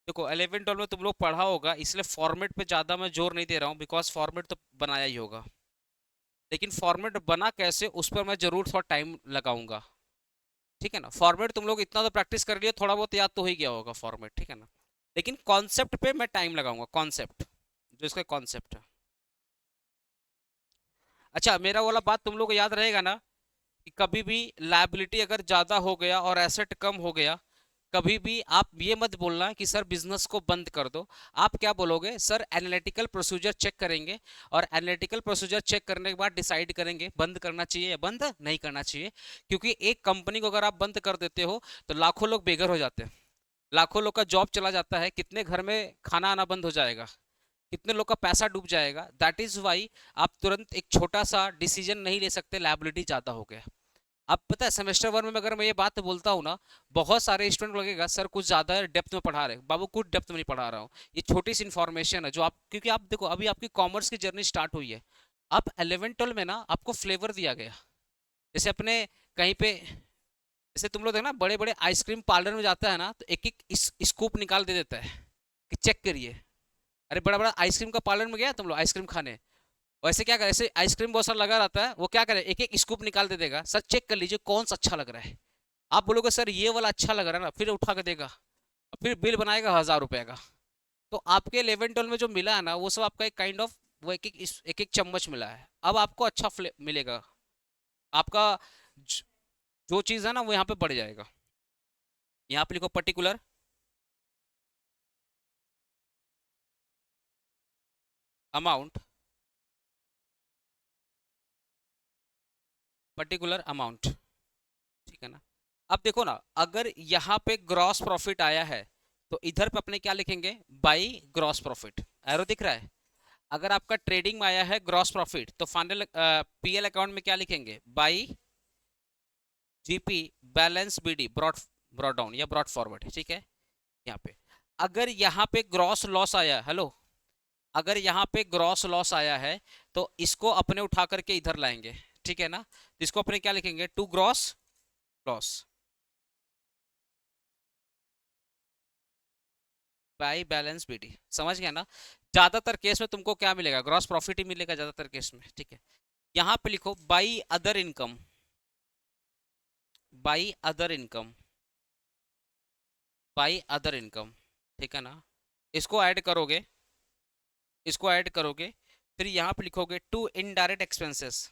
Speaker 1: देखो 11 12 में तुम लोग पढ़ा होगा, इसलिए फॉर्मेट पे ज्यादा मैं जोर नहीं दे रहा हूँ, बिकॉज फॉर्मेट तो बनाया ही होगा, लेकिन फॉर्मेट बना कैसे उस पर मैं जरूर थोड़ा टाइम लगाऊंगा। ठीक है ना, फॉर्मेट तुम लोग इतना तो प्रैक्टिस कर लिया, थोड़ा बहुत याद तो हो ही गया होगा फॉर्मेट, ठीक है ना। लेकिन कॉन्सेप्ट पे मैं टाइम लगाऊंगा, कॉन्सेप्ट, जो इसका कॉन्सेप्ट है। अच्छा, मेरा वाला बात तुम लोग को याद रहेगा ना, कि कभी भी लायबिलिटी अगर ज्यादा हो गया और एसेट कम हो गया, कभी भी आप ये मत बोलना कि सर बिजनेस को बंद कर दो। आप क्या बोलोगे, सर एनालिटिकल प्रोसीजर चेक करेंगे और एनालिटिकल प्रोसीजर चेक करने के बाद डिसाइड करेंगे बंद करना चाहिए या बंद नहीं करना चाहिए। क्योंकि एक कंपनी को अगर आप बंद कर देते हो तो लाखों लोग बेघर हो जाते हैं, लाखों लोग का जॉब चला जाता है, कितने घर में खाना आना बंद हो जाएगा, कितने लोग का पैसा डूब जाएगा। दैट इज वाई आप तुरंत एक छोटा सा डिसीजन नहीं ले सकते, लायबिलिटी ज्यादा हो गया। अब पता है सेमेस्टर वन में अगर मैं ये बात बोलता हूँ ना, बहुत सारे स्टूडेंट लगेगा सर कुछ ज्यादा डेप्थ में पढ़ा रहे। बाबू कुछ डेप्थ में नहीं पढ़ा रहा हूँ, ये छोटी सी इन्फॉर्मेशन है जो आप, क्योंकि आप देखो अभी आपकी कॉमर्स की जर्नी स्टार्ट हुई है। आप 11 12 में ना आपको फ्लेवर दिया गया, जैसे अपने कहीं पे, जैसे तुम लोग देखना बड़े बड़े आइसक्रीम पार्लर में जाता है ना तो एक एक स्कूप निकाल दे देता है कि चेक करिए। अरे बड़ा बड़ा आइसक्रीम का पार्लर में गया तुम लोग आइसक्रीम खाने, वैसे क्या करे, ऐसे आइसक्रीम बहुत सारा लगा रहता है, वो क्या करे एक एक स्कूप निकाल दे देगा, सर चेक कर लीजिए कौन सा अच्छा लग रहा है। आप बोलोगे सर ये वाला अच्छा लग रहा है ना, फिर उठा के देगा, फिर बिल बनाएगा 1000 रुपए का। तो आपके 11 12 में जो मिला है ना वो सब आपका एक काइंड ऑफ, वो एक एक चम्मच मिला है। अब आपको अच्छा मिलेगा, आपका जो चीज़ है ना वो यहाँ पे बढ़ जाएगा। यहाँ पे लिखो पर्टिकुलर अमाउंट, पर्टिकुलर अमाउंट, ठीक है ना। अब देखो ना, अगर यहाँ पे ग्रॉस प्रॉफिट आया है तो इधर पे अपने क्या लिखेंगे, बाई ग्रॉस प्रॉफिट, एरो दिख रहा है। अगर आपका ट्रेडिंग में आया है ग्रॉस प्रॉफिट तो फाइनल पीएल अकाउंट में क्या लिखेंगे, by GP balance BD brought, brought down या ब्रॉड फॉरवर्ड, ठीक है। यहाँ पे अगर यहाँ पे ग्रॉस लॉस आया, हेलो, अगर यहाँ पे ग्रॉस लॉस आया है तो इसको अपने उठा करके इधर लाएंगे, ठीक है ना। तो इसको अपने क्या लिखेंगे, to gross loss by balance BD, समझ गया ना। ज्यादातर केस में तुमको क्या मिलेगा, ग्रॉस प्रॉफिट ही मिलेगा ज्यादातर केस में, ठीक है। यहाँ पे लिखो by other income, by other income, by other income, ठीक है ना। इसको ऐड करोगे, इसको ऐड करोगे, फिर यहाँ पे लिखोगे to indirect expenses,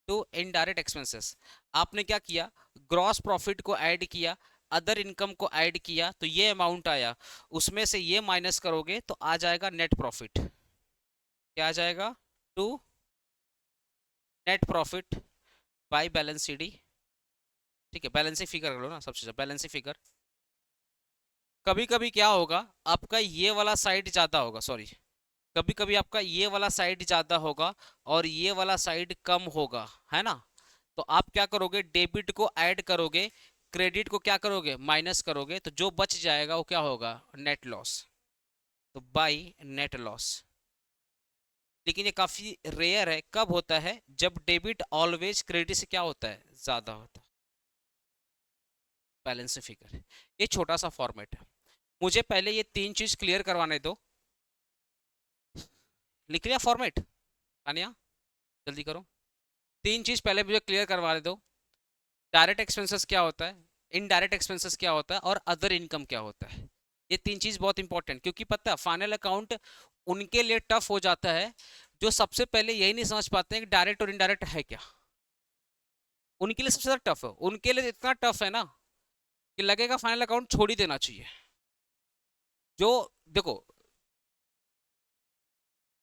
Speaker 1: to indirect expenses. आपने क्या किया, ग्रॉस प्रॉफिट को ऐड किया, अदर इनकम को ऐड किया तो ये अमाउंट आया, उसमें से ये माइनस करोगे तो आ जाएगा नेट प्रॉफिट। क्या आ जाएगा, to net profit by balance sheet, ठीक है। बैलेंसिंग फिगर कर लो ना सबसे, बैलेंसिंग फिगर। कभी कभी क्या होगा, आपका ये वाला साइड ज्यादा होगा, सॉरी, कभी कभी आपका ये वाला साइड ज्यादा होगा और ये वाला साइड कम होगा, है ना। तो आप क्या करोगे, डेबिट को ऐड करोगे, क्रेडिट को क्या करोगे, माइनस करोगे, तो जो बच जाएगा वो क्या होगा, नेट लॉस। तो बाई नेट लॉस। लेकिन ये काफी रेयर है, कब होता है, जब डेबिट ऑलवेज क्रेडिट से क्या होता है, ज्यादा होता है। बैलेंस फिगर, ये छोटा सा फॉर्मेट है। मुझे पहले ये तीन चीज क्लियर करवाने दो। लिख लिया फॉर्मेट, तानिया जल्दी करो। तीन चीज पहले मुझे क्लियर करवाने दो, डायरेक्ट एक्सपेंसेस क्या होता है, इनडायरेक्ट एक्सपेंसेस क्या होता है और अदर इनकम क्या होता है। ये तीन चीज बहुत इंपॉर्टेंट, क्योंकि पता है फाइनल अकाउंट उनके लिए टफ हो जाता है जो सबसे पहले यही नहीं समझ पाते हैं कि डायरेक्ट और इनडायरेक्ट है क्या। उनके लिए सबसे ज्यादा टफ है, उनके लिए इतना टफ है ना कि लगेगा फाइनल अकाउंट छोड़ ही देना चाहिए। जो देखो,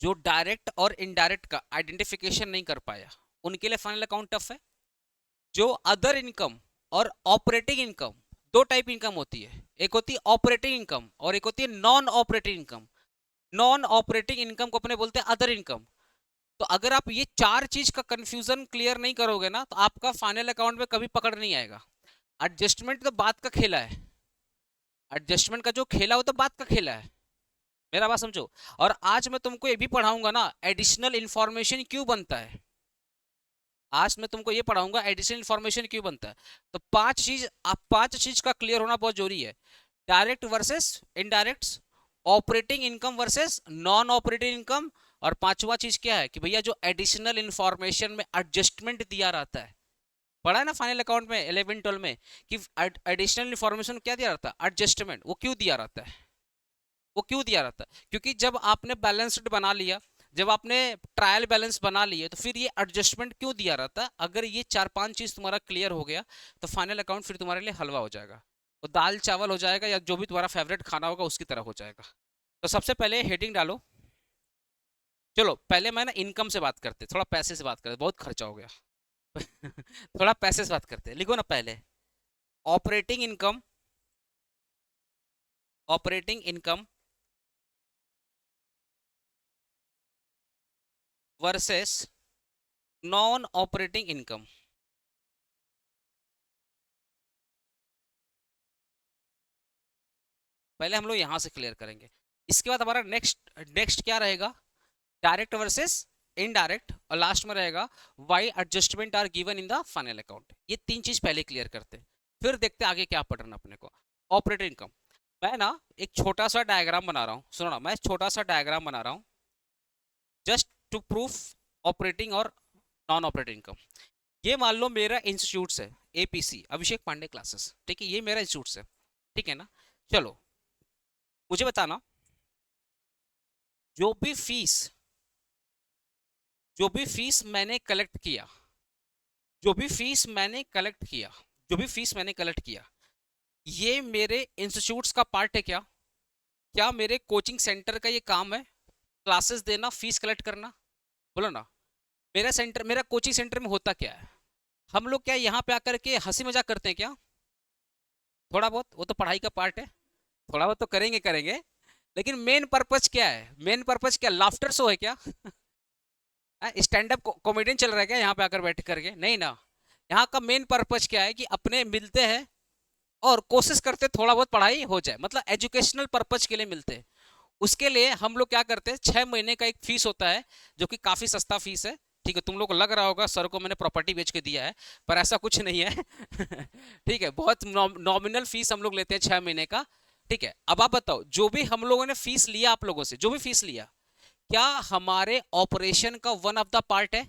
Speaker 1: जो डायरेक्ट और इनडायरेक्ट का आइडेंटिफिकेशन नहीं कर पाया उनके लिए फाइनल अकाउंट टफ है। जो अदर इनकम और ऑपरेटिंग इनकम, दो टाइप इनकम होती है, एक होती है ऑपरेटिंग इनकम और एक होती है non operating income. Non operating income को अपने बोलते हैं अदर इनकम। तो अगर आप ये चार चीज का कंफ्यूजन क्लियर नहीं करोगे ना तो आपका फाइनल अकाउंट में कभी पकड़ नहीं आएगा। एडजस्टमेंट तो बात का खेला है, एडजस्टमेंट का जो खेला वो तो बात का खेला है, मेरा बात समझो। और आज मैं तुमको ये भी पढ़ाऊंगा ना एडिशनल इंफॉर्मेशन क्यों बनता है, आज मैं तुमको ये पढ़ाऊंगा एडिशनल इंफॉर्मेशन क्यों बनता है। तो पांच चीज का क्लियर होना बहुत जरूरी है, direct versus indirect, operating income versus non operating income, और पांचवा चीज क्या है कि भैया जो एडिशनल इंफॉर्मेशन में एडजस्टमेंट दिया रहता है। पढ़ा है ना फाइनल अकाउंट में 11 12 में कि एडिशनल इंफॉर्मेशन क्या दिया रहता है, एडजस्टमेंट। वो क्यों दिया रहता है, वो क्यों दिया रहता है, क्योंकि जब आपने बैलेंस शीट बना लिया जब आपने ट्रायल बैलेंस बना लिए तो फिर ये एडजस्टमेंट क्यों दिया रहता है? अगर ये 4-5 चीज तुम्हारा क्लियर हो गया तो फाइनल अकाउंट फिर तुम्हारे लिए हलवा हो जाएगा, तो दाल चावल हो जाएगा, या जो भी तुम्हारा फेवरेट खाना होगा उसकी तरह हो जाएगा। तो सबसे पहले हेडिंग डालो। चलो पहले मैं ना इनकम से बात करते, थोड़ा पैसे से बात करते, बहुत खर्चा हो गया। थोड़ा पैसे से बात करते, लिखो ना पहले operating income, operating income versus non operating income. पहले हम लोग यहां से क्लियर करेंगे, इसके बाद हमारा नेक्स्ट नेक्स्ट क्या रहेगा? डायरेक्ट वर्सेस इनडायरेक्ट, और लास्ट में रहेगा why adjustment are given in the final account. ये तीन चीज पहले क्लियर करते हैं, फिर देखते हैं आगे क्या पढ़ना अपने को। ऑपरेटिंग इनकम, मैं ना एक छोटा सा डायग्राम बना रहा हूँ, सुनो ना, मैं छोटा सा डायग्राम बना रहा हूँ जस्ट टू प्रूफ ऑपरेटिंग और नॉन ऑपरेटिंग इनकम। ये मान लो मेरा इंस्टीट्यूट है एपीसी, अभिषेक पांडे क्लासेस, ठीक है, ये मेरा इंस्टीट्यूट है, ठीक है ना। चलो मुझे बताना, जो भी फीस जो भी फीस मैंने कलेक्ट किया, जो भी फीस मैंने कलेक्ट किया, जो भी फीस मैंने कलेक्ट किया, ये मेरे इंस्टीट्यूट्स का पार्ट है क्या? क्या मेरे कोचिंग सेंटर का ये काम है क्लासेस देना, फीस कलेक्ट करना? बोलो ना। मेरा सेंटर, मेरा कोचिंग सेंटर में होता क्या है? हम लोग क्या यहाँ पे आकर के हंसी मजाक करते हैं क्या? थोड़ा बहुत, वो तो पढ़ाई का पार्ट है, थोड़ा बहुत तो करेंगे करेंगे, लेकिन मेन पर्पज क्या है? मेन पर्पज क्या, लाफ्टर शो है क्या? स्टैंड अप कॉमेडियन चल रहा है क्या यहाँ पे आकर बैठ करके? नहीं ना। यहाँ का मेन पर्पज क्या है कि अपने मिलते हैं और कोशिश करते थोड़ा बहुत पढ़ाई हो जाए, मतलब एजुकेशनल पर्पज के लिए मिलते हैं। उसके लिए हम लोग क्या करते हैं, 6 महीने का एक फीस होता है जो कि काफी सस्ता फीस है, ठीक है। तुम लोग को लग रहा होगा सर को मैंने प्रॉपर्टी बेच के दिया है, पर ऐसा कुछ नहीं है। ठीक है, बहुत नॉमिनल फीस हम लोग लेते हैं 6 महीने का, ठीक है। अब आप बताओ, जो भी हम लोगों ने फीस लिया आप लोगों से, जो भी फीस लिया, क्या हमारे ऑपरेशन का वन ऑफ द पार्ट है?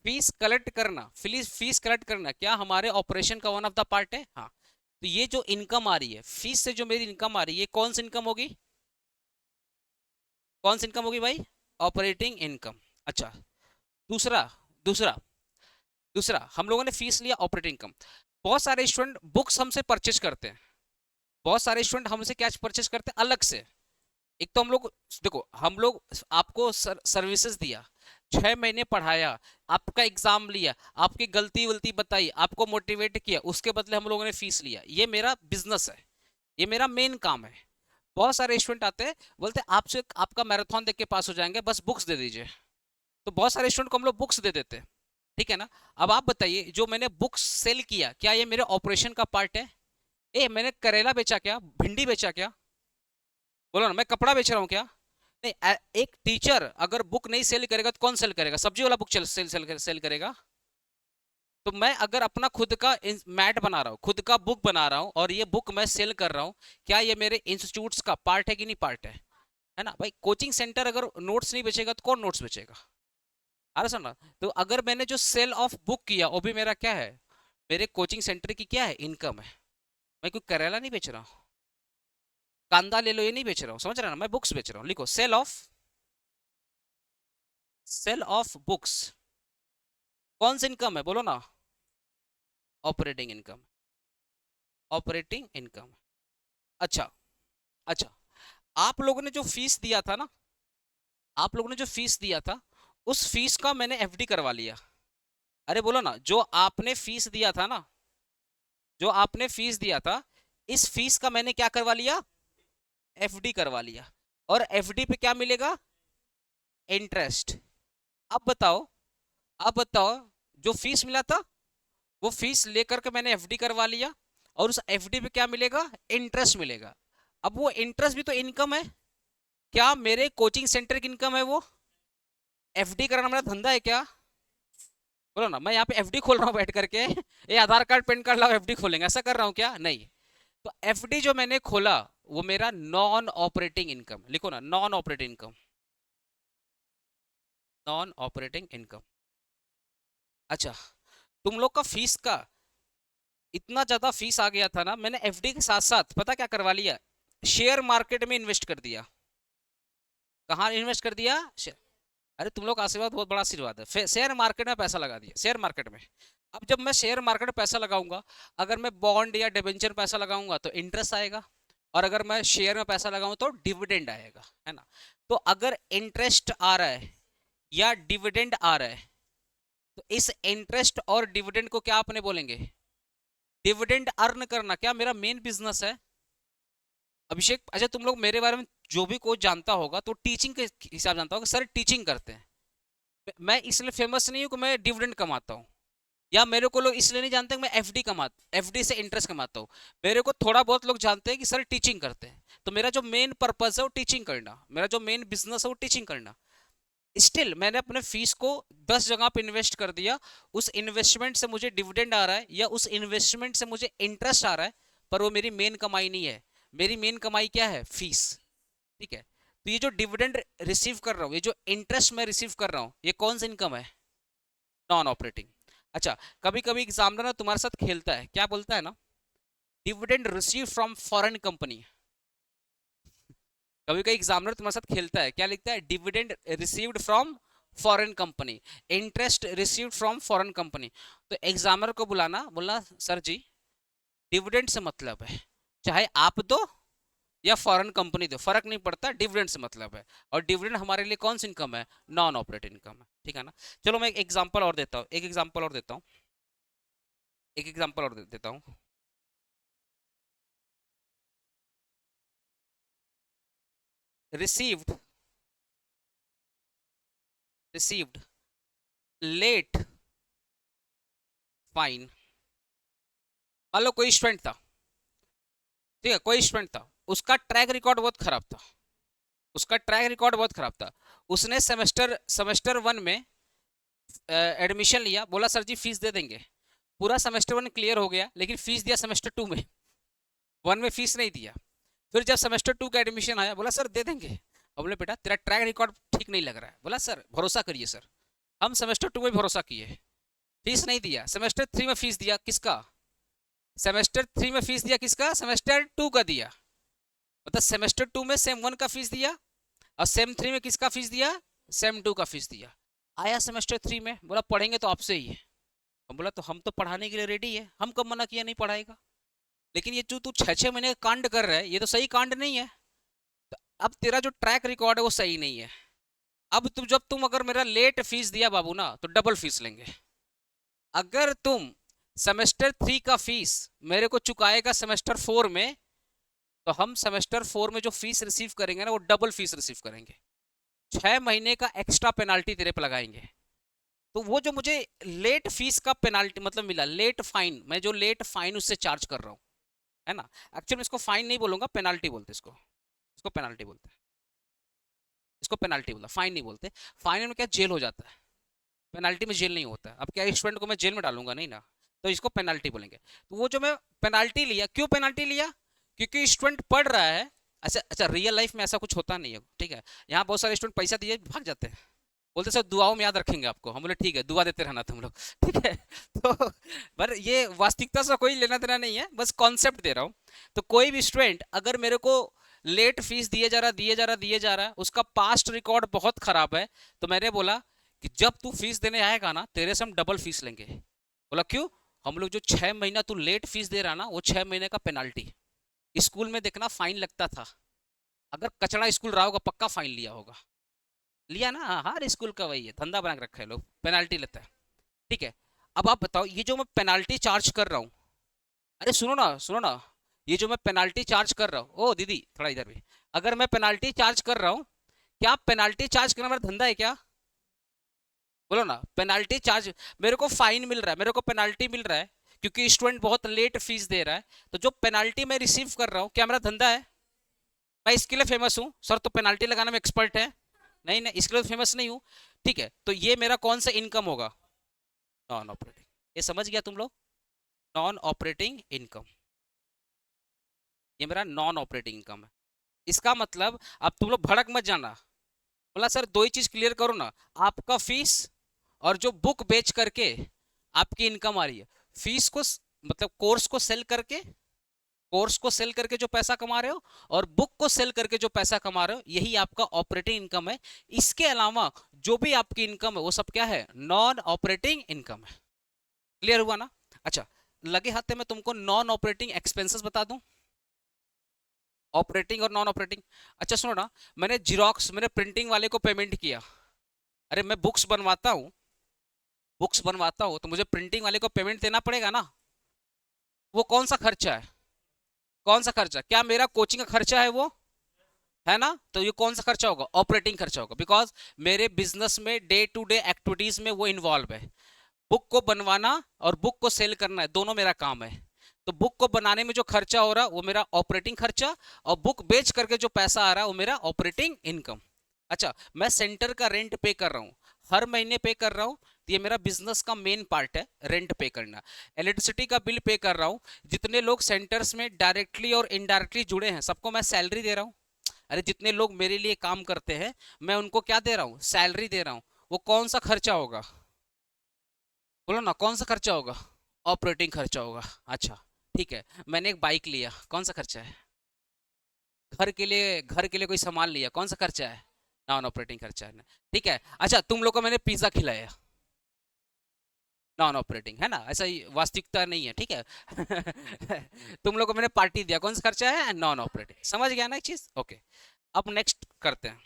Speaker 1: फीस कलेक्ट करना, फीस कलेक्ट करना क्या हमारे ऑपरेशन का वन ऑफ द पार्ट है? हाँ। तो ये जो इनकम आ रही है फीस से, जो मेरी इनकम आ रही है, कौन सी इनकम होगी? कौन सी इनकम होगी भाई? Operating income. अच्छा, दूसरा दूसरा दूसरा हम लोगों ने फीस लिया, ऑपरेटिंग इनकम। बहुत सारे स्टूडेंट बुक्स हमसे परचेज करते हैं, बहुत सारे स्टूडेंट हमसे क्या परचेज करते हैं अलग से। एक तो हम लोग, देखो हम लोग आपको सर्विसेज दिया, 6 महीने पढ़ाया, आपका एग्जाम लिया, आपकी गलती वलती बताई, आपको मोटिवेट किया, उसके बदले हम लोगों ने फीस लिया। ये मेरा बिजनेस है, ये मेरा मेन काम है। बहुत सारे स्टूडेंट आते हैं, बोलते हैं आपसे आपका मैराथन देख के पास हो जाएंगे, बस बुक्स दे दीजिए। तो बहुत सारे स्टूडेंट को हम लोग बुक्स दे देते हैं, ठीक है ना। अब आप बताइए, जो मैंने बुक्स सेल किया, क्या ये मेरे ऑपरेशन का पार्ट है? ए, मैंने करेला बेचा क्या, भिंडी बेचा क्या? बोलो ना, मैं कपड़ा बेच रहा हूँ क्या? नहीं। एक टीचर अगर बुक नहीं सेल करेगा तो कौन सेल करेगा? सब्जी वाला बुक सेल करेगा। तो मैं अगर अपना खुद का मैट बना रहा हूँ, खुद का बुक बना रहा हूँ, और ये बुक मैं सेल कर रहा हूँ, क्या ये मेरे इंस्टीट्यूट्स का पार्ट है कि नहीं पार्ट है ना भाई? कोचिंग सेंटर अगर नोट्स नहीं बेचेगा तो कौन नोट्स बेचेगा? आ रहा सुना? तो अगर मैंने जो सेल ऑफ बुक किया वो भी मेरा क्या है? मेरे कोचिंग सेंटर की क्या है? इनकम है। मैं कोई करेला नहीं बेच रहा हूँ, कांदा ले लो ये नहीं बेच रहा हूँ, समझ रहे ना, मैं बुक्स बेच रहा हूँ। लिखो सेल ऑफ बुक्स, कौन सी इनकम है? बोलो ना। Operating income, operating income. अच्छा, अच्छा, आप लोगों ने जो फीस दिया था ना, आप लोगों ने जो फीस दिया था, उस फीस का मैंने एफडी करवा लिया। अरे बोलो ना, जो आपने फीस दिया था ना, जो आपने फीस दिया था, इस फीस का मैंने क्या करवा लिया? एफडी करवा लिया। और एफडी पे क्या मिलेगा? इंटरेस्ट। अब बताओ, अब बताओ, जो फीस मिला था वो फीस लेकर के मैंने एफडी करवा लिया, और उस एफडी पे क्या मिलेगा? इंटरेस्ट मिलेगा। अब वो इंटरेस्ट भी तो इनकम है, क्या मेरे कोचिंग सेंटर की इनकम है वो? एफडी कराना मेरा धंधा है क्या? बोलो ना, मैं यहाँ पे एफडी खोल रहा हूँ बैठ करके, ये आधार कार्ड पेन कार्ड लाओ एफडी खोलेंगे, ऐसा कर रहा हूँ क्या? नहीं। तो एफडी जो मैंने खोला वो मेरा नॉन ऑपरेटिंग इनकम, लिखो ना, non operating income, non operating income. अच्छा, तुम लोग का फीस का इतना ज्यादा फीस आ गया था ना, मैंने एफडी के साथ साथ पता क्या करवा लिया? शेयर मार्केट में इन्वेस्ट कर दिया। कहाँ इन्वेस्ट कर दिया? अरे तुम लोग का आशीर्वाद बहुत बड़ा आशीर्वाद है। शेयर मार्केट में पैसा लगा दिया, शेयर मार्केट में। अब जब मैं शेयर मार्केट में पैसा लगाऊंगा, अगर मैं बॉन्ड या डिबेंचर में पैसा लगाऊंगा तो इंटरेस्ट आएगा, और अगर मैं शेयर में पैसा लगाऊं तो डिविडेंड आएगा, है ना। तो अगर इंटरेस्ट आ रहा है या डिविडेंड आ रहा है, तो इस इंटरेस्ट और डिविडेंड को क्या अपने बोलेंगे? डिविडेंड अर्न करना क्या मेरा मेन बिजनेस है? अभिषेक, अच्छा तुम लोग मेरे बारे में जो भी कोई जानता होगा तो टीचिंग के हिसाब जानता होगा, सर टीचिंग करते हैं। मैं इसलिए फेमस नहीं हूं कि मैं डिविडेंड कमाता हूं, या मेरे को लोग इसलिए नहीं जानते कि मैं एफडी से इंटरेस्ट कमाता हूँ। मेरे को थोड़ा बहुत लोग जानते हैं कि सर टीचिंग करते हैं, तो मेरा जो मेन पर्पस है वो टीचिंग करना, मेरा जो मेन बिजनेस है वो टीचिंग करना। स्टिल मैंने अपने फीस को 10 जगह पे इन्वेस्ट कर दिया, उस इन्वेस्टमेंट से मुझे डिविडेंड आ रहा है या उस इन्वेस्टमेंट से मुझे इंटरेस्ट आ रहा है, पर वो मेरी मेन कमाई नहीं है। मेरी मेन कमाई क्या है? फीस। ठीक है, तो ये जो डिविडेंड रिसीव कर रहा हूँ, ये जो इंटरेस्ट मैं रिसीव कर रहा हूँ, ये कौन सा इनकम है? Non operating. अच्छा, कभी कभी एग्जामिनर ना तुम्हारे साथ खेलता है, क्या बोलता है ना, dividend receive from foreign company. कभी कभी एग्जामिनर तुम्हारे साथ खेलता है, क्या लिखता है? Dividend received from foreign company, interest received from foreign company. तो एग्जामिनर को बुलाना, बोलना सर जी डिविडेंड से मतलब है, चाहे आप दो या फॉरेन कंपनी दो, फर्क नहीं पड़ता, डिविडेंड से मतलब है। और डिविडेंड हमारे लिए कौन सी इनकम है? नॉन ऑपरेटिंग इनकम है, ठीक है ना। चलो मैं एक एग्जांपल और देता हूँ, एक एग्जांपल और देता हूँ, एक एग्जांपल और देता हूँ। Received received late fine. मान लो कोई स्टूडेंट था, ठीक है, कोई स्टूडेंट था, उसका ट्रैक रिकॉर्ड बहुत खराब था, उसका ट्रैक रिकॉर्ड बहुत खराब था। उसने सेमेस्टर 1 में एडमिशन लिया, बोला सर जी फीस दे देंगे। पूरा सेमेस्टर 1 क्लियर हो गया, लेकिन फीस दिया सेमेस्टर 2 में, 1 में फीस नहीं दिया। फिर जब सेमेस्टर 2 का एडमिशन आया, बोला सर दे देंगे। अब बोले बेटा तेरा ट्रैक रिकॉर्ड ठीक नहीं लग रहा है। बोला सर भरोसा करिए सर, हम सेमेस्टर 2 में भरोसा किए, फीस नहीं दिया। सेमेस्टर 3 में फीस दिया, किसका? सेमेस्टर 3 में फीस दिया किसका? सेमेस्टर 2 का दिया। मतलब सेमेस्टर 2 में सेम 1 का फीस दिया, और सेम 3 में किसका फीस दिया? सेम 2 का फीस दिया। आया सेमेस्टर 3 में, बोला पढ़ेंगे तो आपसे ही है। हम बोला तो हम तो पढ़ाने के लिए रेडी है, हम कब मना किया नहीं पढ़ाएगा, लेकिन ये जो तू 6-6 महीने का कांड कर रहा है, ये तो सही कांड नहीं है। तो अब तेरा जो ट्रैक रिकॉर्ड है वो सही नहीं है। अब तुम अगर मेरा लेट फीस दिया बाबू ना, तो डबल फीस लेंगे। अगर तुम सेमेस्टर 3 का फीस मेरे को चुकाएगा सेमेस्टर 4 में, तो हम सेमेस्टर 4 में जो फीस रिसीव करेंगे ना, वो डबल फीस रिसीव करेंगे। 6 महीने का एक्स्ट्रा पेनाल्टी तेरे पे लगाएंगे। तो वो जो मुझे लेट फीस का पेनाल्टी मतलब मिला, लेट फाइन, मैं जो लेट फाइन उससे चार्ज कर रहा हूँ, है ना। एक्चुअली इसको फाइन नहीं बोलूंगा, पेनाल्टी बोलते इसको, इसको पेनाल्टी बोलते हैं, इसको पेनाल्टी बोलता, फाइन नहीं बोलते। फाइन में क्या जेल हो जाता है, पेनाल्टी में जेल नहीं होता। अब क्या स्टूडेंट को मैं जेल में डालूंगा नहीं ना, तो इसको पेनाल्टी बोलेंगे। तो वो जो मैं पेनाल्टी लिया, क्यों पेनाल्टी लिया? क्योंकि स्टूडेंट पढ़ रहा है। अच्छा अच्छा, रियल लाइफ में ऐसा कुछ होता नहीं है, ठीक है। यहाँ बहुत सारे स्टूडेंट पैसा दिए भाग जाते हैं, बोलते सर दुआओं में याद रखेंगे आपको। हम बोले ठीक है, दुआ देते रहना तुम लोग, ठीक है। तो पर ये वास्तविकता से कोई लेना देना नहीं है, बस कॉन्सेप्ट दे रहा हूँ। तो कोई भी स्टूडेंट अगर मेरे को लेट फीस दिए जा रहा है, उसका पास्ट रिकॉर्ड बहुत खराब है, तो मैंने बोला कि जब तू फीस देने आएगा ना, तेरे से हम डबल फीस लेंगे। बोला क्यों? हम लोग जो 6 महीना तू लेट फीस दे रहा ना, वो 6 महीने का पेनाल्टी। स्कूल में देखना फाइन लगता था, अगर कचड़ा स्कूल रहा होगा पक्का फाइन लिया होगा, लिया ना। हर स्कूल का वही है, धंधा बना के रखा है, लोग पेनाल्टी लेते हैं, ठीक है। अब आप बताओ, ये जो मैं पेनाल्टी चार्ज कर रहा हूँ, अरे सुनो ना सुनो ना, ये जो मैं पेनाल्टी चार्ज कर रहा हूँ, ओ दीदी थोड़ा इधर भी, अगर मैं पेनाल्टी चार्ज कर रहा हूँ, क्या पेनाल्टी चार्ज करना मेरा धंधा है क्या? बोलो ना, पेनाल्टी चार्ज, मेरे को फाइन मिल रहा है, मेरे को पेनाल्टी मिल रहा है क्योंकि स्टूडेंट बहुत लेट फीस दे रहा है। तो जो पेनाल्टी मैं रिसीव कर रहा हूँ, क्या मेरा धंधा है? मैं इसके लिए फेमस हूँ सर, तो पेनाल्टी लगाने में एक्सपर्ट है? नहीं नहीं, इसके लिए फेमस नहीं हूँ, ठीक है। तो ये मेरा कौन सा इनकम होगा? Non operating. ये समझ गया तुम लोग? नॉन ऑपरेटिंग इनकम, ये मेरा नॉन ऑपरेटिंग इनकम है। इसका मतलब अब तुम लोग भड़क मत जाना। बोला सर दो ही चीज क्लियर करो ना, आपका फीस और जो बुक बेच करके आपकी इनकम आ रही है। फीस को मतलब कोर्स को सेल करके, कोर्स को सेल करके जो पैसा कमा रहे हो और बुक को सेल करके जो पैसा कमा रहे हो, यही आपका ऑपरेटिंग इनकम है। इसके अलावा जो भी आपकी इनकम है वो सब क्या है, नॉन ऑपरेटिंग इनकम है। क्लियर हुआ ना? अच्छा, लगे हाथ में तुमको नॉन ऑपरेटिंग एक्सपेंसेस बता दूं, ऑपरेटिंग और नॉन ऑपरेटिंग। अच्छा सुनो ना, मैंने प्रिंटिंग वाले को पेमेंट किया। अरे मैं बुक्स बनवाता हूँ तो मुझे प्रिंटिंग वाले को पेमेंट देना पड़ेगा ना। वो कौन सा खर्चा है? कौन सा खर्चा? क्या मेरा कोचिंग का खर्चा है वो? है ना? तो ये कौन सा खर्चा होगा? ऑपरेटिंग खर्चा होगा, बिकॉज मेरे बिजनेस में डे टू डे एक्टिविटीज में वो इन्वॉल्व है। बुक को बनवाना और बुक को सेल करना है, दोनों मेरा काम है। तो बुक को बनाने में जो खर्चा हो रहा है वो मेरा ऑपरेटिंग खर्चा, और बुक बेच करके जो पैसा आ रहा है वो मेरा ऑपरेटिंग इनकम। अच्छा, मैं सेंटर का रेंट पे कर रहा हूँ, हर महीने पे कर रहा हूँ, तो ये मेरा बिजनेस का मेन पार्ट है, रेंट पे करना। इलेक्ट्रिसिटी का बिल पे कर रहा हूँ, जितने लोग सेंटर्स में डायरेक्टली और इनडायरेक्टली जुड़े हैं सबको मैं सैलरी दे रहा हूँ। अरे जितने लोग मेरे लिए काम करते हैं मैं उनको क्या दे रहा हूँ, सैलरी दे रहा हूँ। वो कौन सा खर्चा होगा? बोलो ना, कौन सा खर्चा होगा? ऑपरेटिंग खर्चा होगा। अच्छा ठीक है, मैंने एक बाइक लिया, कौन सा खर्चा है? घर के लिए कोई सामान लिया, कौन सा खर्चा है? नॉन ऑपरेटिंग खर्चा है ना। ठीक है, अच्छा तुम लोग को मैंने पिज्जा खिलाया, नॉन ऑपरेटिंग है ना, ऐसा ही वास्तविकता नहीं है, ठीक है। तुम लोग को मैंने पार्टी दिया, कौन सा खर्चा है? Non operating. समझ गया ना एक चीज? ओके, अब नेक्स्ट करते हैं।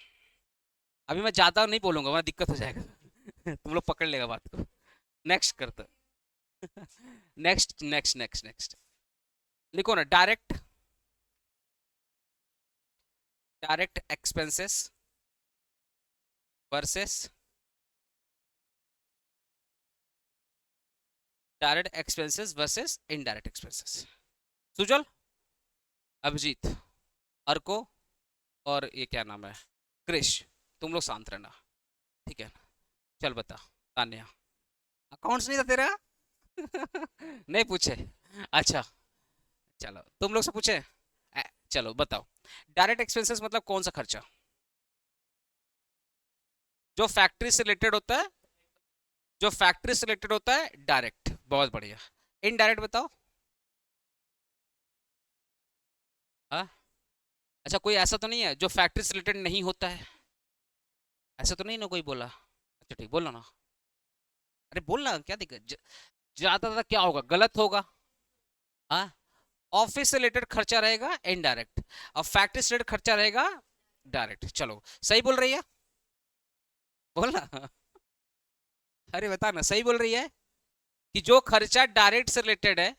Speaker 1: अभी मैं ज्यादा नहीं बोलूंगा वरना दिक्कत हो जाएगा। तुम लोग पकड़ लेगा बात को। नेक्स्ट करते हैं। नेक्स्ट नेक्स्ट नेक्स्ट नेक्स्ट, लिखो ना, direct direct expenses versus direct expenses versus indirect expenses. Sujal, Abhijit, Arko, और ये क्या नाम है, क्रिश, तुम लोग शांत रहना, ठीक है? चल बता, तान्या, अकाउंट्स नहीं था तेरा? नहीं पूछे? अच्छा, चलो तुम लोग से पूछे। चलो बताओ, डायरेक्ट एक्सपेंसेस मतलब कौन सा खर्चा? जो फैक्ट्री से रिलेटेड होता है, जो फैक्ट्री से रिलेटेड होता है डायरेक्ट, बहुत बढ़िया। इनडायरेक्ट बताओ। हाँ, अच्छा कोई ऐसा तो नहीं है जो फैक्ट्री से रिलेटेड नहीं होता है? ऐसा तो नहीं ना कोई बोला? अच्छा ठीक, बोलो ना। अरे बोलना, क्या दिक्कत ज्यादा ज्यादा क्या होगा, गलत होगा? हाँ, ऑफिस से रिलेटेड खर्चा रहेगा इनडायरेक्ट, और फैक्ट्री से रिलेटेड खर्चा रहेगा डायरेक्ट। चलो सही बोल रही है, बोलना। अरे बता ना, सही बोल रही है कि जो खर्चा डायरेक्ट से रिलेटेड है,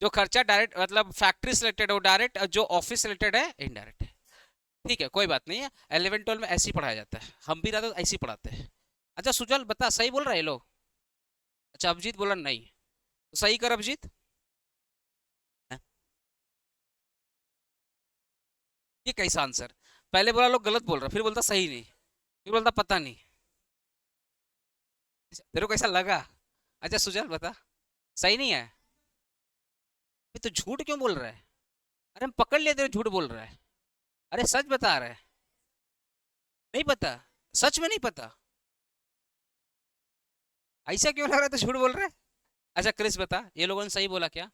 Speaker 1: जो खर्चा डायरेक्ट मतलब फैक्ट्री से रिलेटेड है वो डायरेक्ट, और जो ऑफिस से रिलेटेड है इनडायरेक्ट है। ठीक है, कोई बात नहीं है, 11 12 में ऐसे ही पढ़ाया जाता है, हम भी रहते तो ऐसे ही पढ़ाते हैं। अच्छा सुजल बता, सही बोल रहे हैं ये लोग? अच्छा अभिजीत बोला नहीं, तो सही कर अभिजीत। हैं? ये कैसा आंसर? पहले बोला लोग गलत बोल रहा, फिर बोलता सही नहीं, फिर बोलता पता नहीं। तेरे को कैसा लगा? अच्छा सुजल बता, सही नहीं है? ये तो झूठ क्यों बोल रहा है? अरे हम पकड़ लिए तेरे झूठ बोल रहा है। अरे सच बता रहा है। नहीं पता? सच में नहीं पता? ऐसा क्यों लग रहा है तो झूठ बोल रहा है? अच्छा क्रिस बता, ये लोगों ने सही बोला क्या?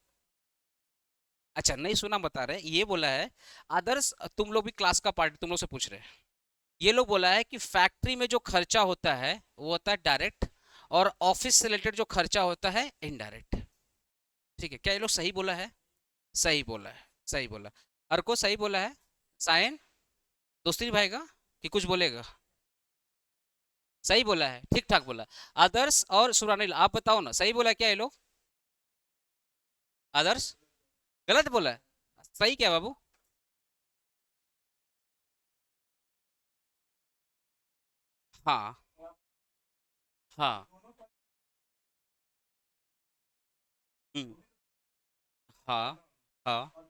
Speaker 1: अच्छा नहीं सुना, बता रहे ये बोला है। आदर्श, तुम लोग भी क्लास का पार्ट, तुम लोग से पूछ रहे हैं। ये लोग बोला है कि फैक्ट्री में जो खर्चा होता है वो होता है डायरेक्ट, और ऑफिस से रिलेटेड जो खर्चा होता है इनडायरेक्ट। ठीक है, क्या ये लोग सही बोला है? सही बोला है, सही बोला। अर्को सही बोला है। सायन, दोस्ती निभाएगा कि कुछ बोलेगा? सही बोला है, ठीक ठाक बोला। आदर्श और सुरानील, आप बताओ ना, सही बोला क्या ये लोग? आदर्श गलत बोला है? सही क्या बाबू? हाँ हाँ। हम्म, हाँ हाँ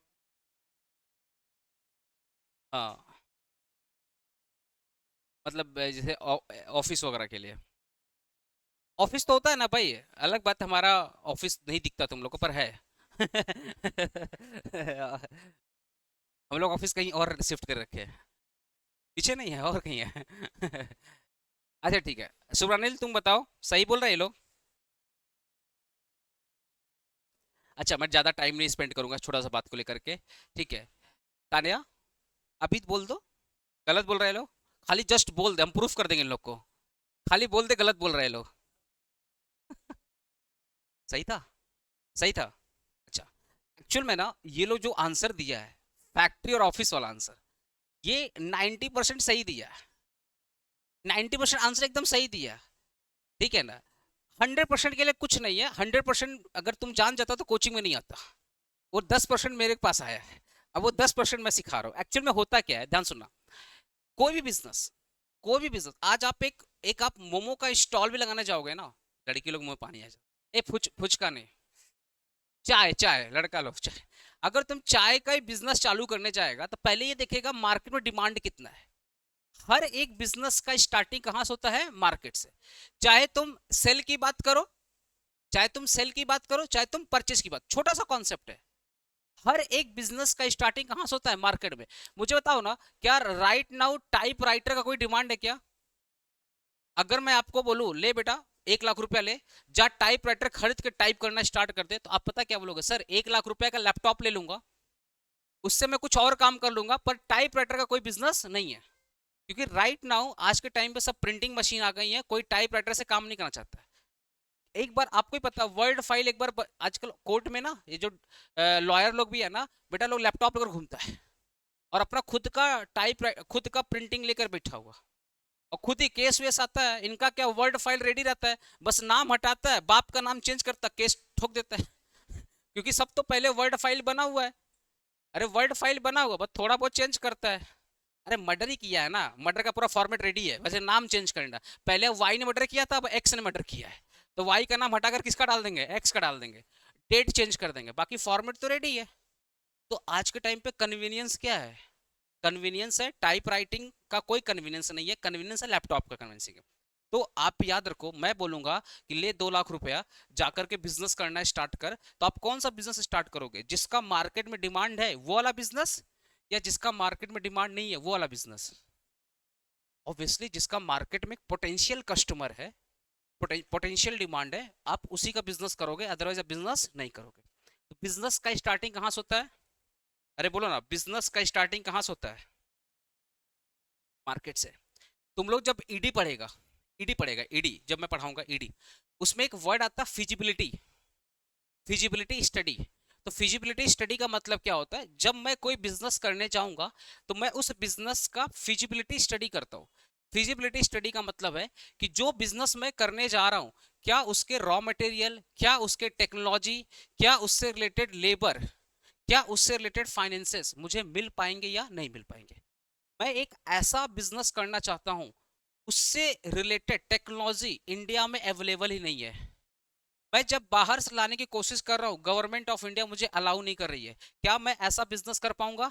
Speaker 1: हाँ। मतलब जैसे ऑफिस वगैरह के लिए? ऑफिस तो होता है ना भाई, अलग बात, हमारा ऑफिस नहीं दिखता तुम लोग को, पर है। हम लोग ऑफिस कहीं और शिफ्ट कर रखे हैं, पीछे नहीं है और कहीं है। अच्छा ठीक है, सुब्रानिल तुम बताओ, सही बोल रहे हैं ये लोग? अच्छा, मैं ज़्यादा टाइम नहीं स्पेंड करूंगा छोटा सा बात को लेकर के। ठीक है तानिया, अभी बोल दो गलत बोल रहे लोग, खाली जस्ट बोल दे, हम प्रूफ कर देंगे इन लोग को। खाली बोल दे गलत बोल रहे लोग। सही था, सही था। अच्छा, एक्चुअल में ना ये लोग जो आंसर दिया है फैक्ट्री और ऑफिस वाला आंसर, ये 90% सही दिया है। 90% आंसर एकदम सही दिया है, ठीक है ना। 100% के लिए कुछ नहीं है। 100% अगर तुम जान जाता तो कोचिंग में नहीं आता। वो 10% मेरे पास आया है, अब वो 10% मैं सिखा रहा हूँ। एक्चुअल में होता क्या है, ध्यान सुनना। कोई भी बिजनेस, कोई भी बिजनेस, आज आप एक आप मोमो का स्टॉल भी लगाने जाओगे ना, लड़की लोग मुंह में पानी आ जाए। ए फुचका नहीं, चाय चाय, लड़का लोग चाय। अगर तुम चाय का ही बिजनेस चालू करने जाएगा तो पहले ये देखेगा मार्केट में डिमांड कितना है। हर एक बिजनेस का स्टार्टिंग कहां से होता है, मार्केट से। चाहे तुम सेल की बात करो, चाहे तुम सेल की बात करो, चाहे तुम परचेज की बात, छोटा सा कॉन्सेप्ट है। हर एक बिजनेस का स्टार्टिंग कहां से होता है, मार्केट में। मुझे बताओ ना, क्या राइट नाउ टाइप राइटर का कोई डिमांड है क्या? अगर मैं आपको बोलूं ले बेटा 1 लाख रुपया ले, जा टाइप राइटर खरीद के टाइप करना स्टार्ट कर दे, तो आप पता क्या बोलोगे, सर 1 लाख रुपया का लैपटॉप ले लूंगा, उससे मैं कुछ और काम कर लूंगा, पर टाइप राइटर का कोई बिजनेस नहीं है। क्योंकि राइट नाउ आज के टाइम पे सब प्रिंटिंग मशीन आ गई है, कोई टाइप राइटर से काम नहीं करना चाहता है। एक बार आपको ही पता, वर्ड फाइल एक बार आजकल कोर्ट में ना, ये जो लॉयर लोग भी है ना बेटा, लोग लैपटॉप लेकर घूमता है और अपना खुद का टाइप, खुद का प्रिंटिंग लेकर बैठा हुआ, और खुद ही केस वेस आता है। इनका क्या, वर्ड फाइल रेडी रहता है, बस नाम हटाता है, बाप का नाम चेंज करता है, केस ठोक देता है। क्योंकि सब तो पहले वर्ड फाइल बना हुआ है। अरे वर्ड फाइल बना हुआ, बस थोड़ा बहुत चेंज करता है। अरे मर्डर ही किया है ना, मर्डर का पूरा फॉर्मेट रेडी है, वैसे नाम चेंज करना। पहले वाई ने मर्डर किया था, अब एक्स ने मर्डर किया है, तो वाई का नाम हटाकर किसका डाल देंगे, एक्स का डाल देंगे, डेट चेंज कर देंगे, बाकी फॉर्मेट तो रेडी है। तो आज के टाइम पे कन्वीनियंस क्या है, कन्वीनियंस है, टाइप राइटिंग का कोई कन्वीनियंस नहीं है, कन्वीनियंस है लैपटॉप का कन्वीनियंस है। तो आप याद रखो, मैं बोलूंगा कि ले 2 लाख रुपया, जाकर के बिजनेस करना स्टार्ट कर, तो आप कौन सा बिजनेस स्टार्ट करोगे, जिसका मार्केट में डिमांड है वो वाला बिजनेस, या जिसका मार्केट में डिमांड नहीं है वो वाला बिजनेस? ऑब्वियसली जिसका मार्केट में पोटेंशियल कस्टमर है, पोटेंशियल डिमांड है, आप उसी का बिजनेस करोगे, अदरवाइज आप बिजनेस नहीं करोगे। तो बिजनेस का स्टार्टिंग कहां से होता है? अरे बोलो ना, बिजनेस का स्टार्टिंग कहां से होता है? मार्केट से। तुम लोग जब ईडी पढ़ेगा, ईडी पढ़ेगा, ईडी जब मैं पढ़ाऊंगा ईडी, उसमें एक वर्ड आता है फिजिबिलिटी, फिजिबिलिटी स्टडी। तो फिजिबिलिटी स्टडी का मतलब क्या होता है, जब मैं कोई बिजनेस करने जाऊंगा तो मैं उस बिजनेस का फिजिबिलिटी स्टडी करता हूँ। फिजिबिलिटी स्टडी का मतलब है कि जो बिजनेस मैं करने जा रहा हूं, क्या उसके रॉ मटेरियल, क्या उसके टेक्नोलॉजी, क्या उससे रिलेटेड लेबर, क्या उससे रिलेटेड फाइनेंसेस मुझे मिल पाएंगे या नहीं मिल पाएंगे। मैं एक ऐसा बिजनेस करना चाहता हूं, उससे रिलेटेड टेक्नोलॉजी इंडिया में अवेलेबल ही नहीं है। मैं जब बाहर से लाने की कोशिश कर रहा हूं, गवर्नमेंट ऑफ इंडिया मुझे अलाउ नहीं कर रही है। क्या मैं ऐसा बिजनेस कर पाऊंगा?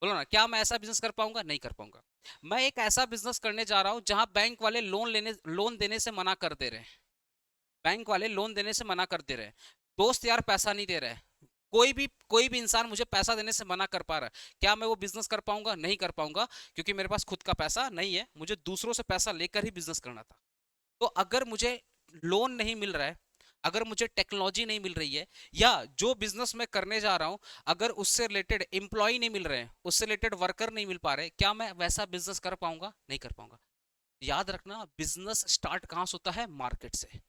Speaker 1: बोलो ना, क्या मैं ऐसा बिजनेस कर पाऊंगा? नहीं कर पाऊंगा। मैं एक ऐसा बिजनेस करने जा रहा हूं जहां बैंक वाले लोन देने से मना कर दे रहे हैं, बैंक वाले लोन देने से मना कर दे रहे हैं, दोस्त यार पैसा नहीं दे रहे हैं, कोई भी इंसान मुझे पैसा देने से मना कर पा रहा है। क्या मैं वो बिजनेस कर पाऊंगा? नहीं कर पाऊंगा, क्योंकि मेरे पास खुद का पैसा नहीं है, मुझे दूसरों से पैसा लेकर ही बिजनेस करना था। तो अगर मुझे लोन नहीं मिल रहा है, अगर मुझे टेक्नोलॉजी नहीं मिल रही है, या जो बिजनेस मैं करने जा रहा हूं अगर उससे रिलेटेड एम्प्लॉय नहीं मिल रहे हैं, उससे रिलेटेड वर्कर नहीं मिल पा रहे, क्या मैं वैसा बिजनेस कर पाऊंगा? नहीं कर पाऊंगा। याद रखना, बिजनेस स्टार्ट कहां से होता है? मार्केट से।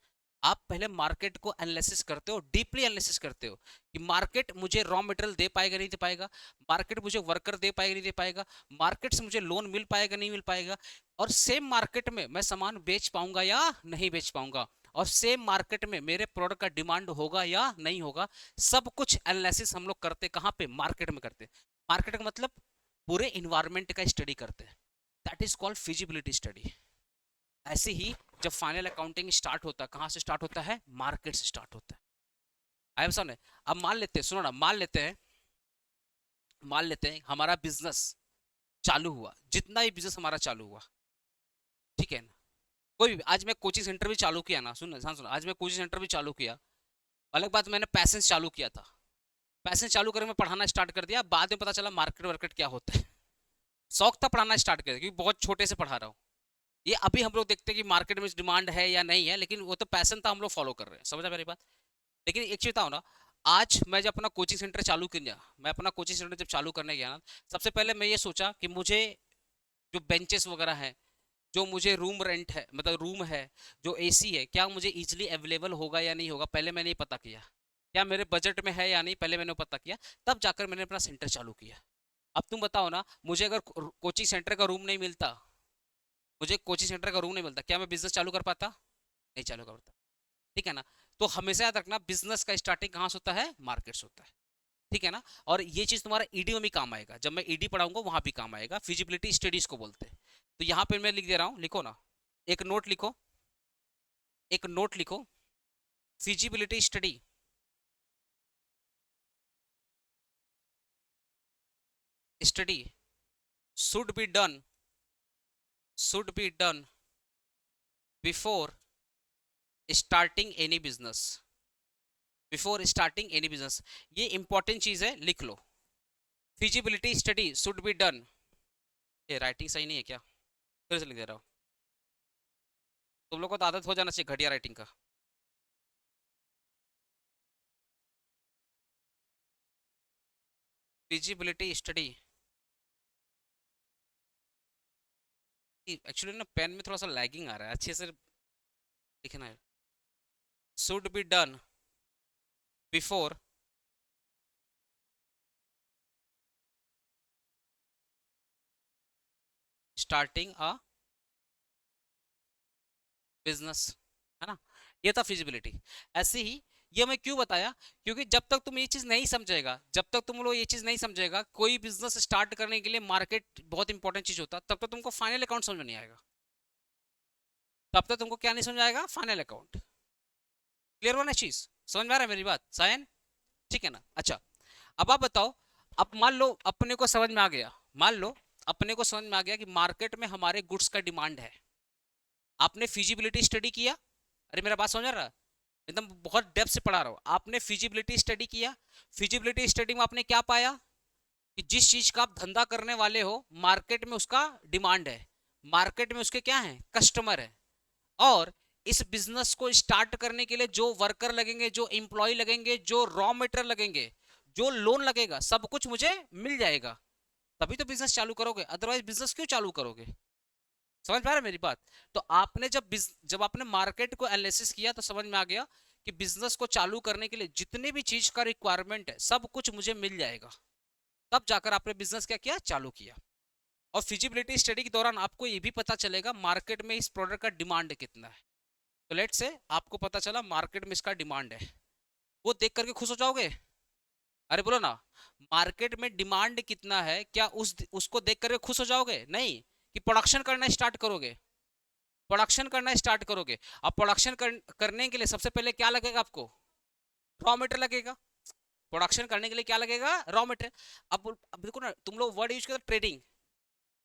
Speaker 1: आप पहले मार्केट को एनालिसिस करते हो, डीपली एनालिसिस करते हो कि मार्केट मुझे रॉ मटेरियल दे पाएगा नहीं दे पाएगा, मार्केट मुझे वर्कर दे पाएगा नहीं दे पाएगा, मार्केट से मुझे लोन मिल पाएगा नहीं मिल पाएगा, और सेम मार्केट में मैं सामान बेच पाऊंगा या नहीं बेच पाऊंगा, और सेम मार्केट में मेरे प्रोडक्ट का डिमांड होगा या नहीं होगा। सब कुछ एनालिसिस हम लोग करते कहाँ पे? मार्केट में करते। मार्केट का मतलब पूरे इन्वायरमेंट का स्टडी करते हैं, that is called feasibility study. ऐसे ही जब फाइनल अकाउंटिंग स्टार्ट होता है, कहां से स्टार्ट होता है? मार्केट से स्टार्ट होता है। आई एम समझ। अब मान लेते हैं, सुनो ना, मान लेते हैं हमारा बिजनेस चालू हुआ, जितना भी बिजनेस हमारा चालू हुआ, ठीक है ना, कोई भी, आज मैं कोचिंग सेंटर भी चालू किया ना, सुन सुन, आज मैं कोचिंग सेंटर भी चालू किया, अलग बात, मैंने पैसेंस चालू किया था, पैसेंस चालू करके मैं पढ़ाना स्टार्ट कर दिया, बाद में पता चला मार्केट वर्केट क्या होता है। शौक था पढ़ाना स्टार्ट कर, क्योंकि बहुत छोटे से पढ़ा रहा हूँ। ये अभी हम लोग देखते हैं कि मार्केट में डिमांड है या नहीं है, लेकिन वो तो पैसन था, हम लोग फॉलो कर रहे हैं, समझा मेरी बात। लेकिन एक चीज बताओ ना, आज मैं जब अपना कोचिंग सेंटर चालू किया, मैं अपना कोचिंग सेंटर जब चालू करने गया ना, सबसे पहले मैं ये सोचा कि मुझे जो बेंचेस वगैरह है, जो मुझे रूम रेंट है, मतलब रूम है, जो एसी है, क्या मुझे इजीली अवेलेबल होगा या नहीं होगा, पहले मैंने ये पता किया। क्या मेरे बजट में है या नहीं, पहले मैंने पता किया, तब जाकर मैंने अपना सेंटर चालू किया। अब तुम बताओ ना, मुझे अगर कोचिंग सेंटर का रूम नहीं मिलता, मुझे कोचिंग सेंटर का रूम नहीं मिलता, क्या मैं बिजनेस चालू कर पाता? नहीं चालू कर पाता। ठीक है ना? तो हमेशा याद रखना, बिजनेस का स्टार्टिंग कहाँ से होता है? मार्केट से होता है। ठीक है ना? और ये चीज तुम्हारा ईडी में भी काम आएगा, जब मैं ईडी पढ़ाऊंगा वहां भी काम आएगा, फिजिबिलिटी स्टडीज को बोलते हैं। तो यहाँ पे मैं लिख दे रहा हूँ, लिखो ना, एक नोट लिखो, एक नोट लिखो, feasibility study study should be done, should be done before starting any business, before starting any business. ये इंपॉर्टेंट चीज है, लिख लो। Feasibility study should be done, ये राइटिंग सही नहीं है क्या? फिर से लिख दे रहा हूँ। तुम लोग को तो आदत हो जाना चाहिए घटिया राइटिंग का। फिजिबिलिटी स्टडी, एक्चुअली ना पेन में थोड़ा सा लैगिंग आ रहा है, अच्छे से लिखना है। Should be done before starting a business, है ना? ये था फिजिबिलिटी। ऐसे ही ये मैं क्यों बताया, क्योंकि जब तक तुम ये चीज नहीं समझेगा, जब तक तुम लोग ये चीज नहीं समझेगा, कोई बिजनेस स्टार्ट करने के लिए मार्केट बहुत इंपॉर्टेंट चीज होता है, तब तक तुमको फाइनल अकाउंट समझ में नहीं आएगा। तब तक तुमको क्या नहीं समझ आएगा? Final account. क्लियर होना चीज, समझ में आ रहा है मेरी बात सायन? ठीक है ना? अच्छा, अब आप बताओ, अब मान लो अपने को समझ में आ गया, मान लो अपने को समझ में आ गया कि मार्केट में हमारे गुड्स का डिमांड है। आपने फिजिबिलिटी स्टडी किया, अरे मेरा बात समझ रहा है? एकदम बहुत डेप्थ से पढ़ा रहा हूं। आपने फिजिबिलिटी स्टडी किया, फिजिबिलिटी स्टडी में आपने क्या पाया कि जिस चीज का आप धंधा करने वाले हो, मार्केट में उसका डिमांड है, मार्केट में उसके क्या है? कस्टमर है। और इस बिजनेस को स्टार्ट करने के लिए जो वर्कर लगेंगे, जो एम्प्लॉय लगेंगे, जो रॉ मटेरियल लगेंगे, जो लोन लगेगा, सब कुछ मुझे मिल जाएगा, तभी तो बिजनेस चालू करोगे, अदरवाइज बिजनेस क्यों चालू करोगे? समझ पा रहे हैं मेरी बात? तो आपने जब आपने मार्केट को एनालिसिस किया, तो समझ में आ गया कि बिजनेस को चालू करने के लिए जितने भी चीज का रिक्वायरमेंट है, सब कुछ मुझे मिल जाएगा। तब जाकर आपने बिजनेस क्या किया? चालू किया। और फिजिबिलिटी स्टडी के दौरान आपको ये भी पता चलेगा मार्केट में इस प्रोडक्ट का डिमांड कितना है। तो लेट से आपको पता चला मार्केट में इसका डिमांड है, वो देख करके खुश हो जाओगे? अरे बोलो ना, मार्केट में डिमांड कितना है, क्या उसको देख करके खुश हो जाओगे? नहीं, कि प्रोडक्शन करना स्टार्ट करोगे, प्रोडक्शन करना स्टार्ट करोगे। अब प्रोडक्शन करने के लिए सबसे पहले क्या लगेगा आपको? रॉ मटेरियल लगेगा। प्रोडक्शन करने के लिए क्या लगेगा? Raw material. अब देखो ना, तुम लोग वर्ड यूज करते ट्रेडिंग,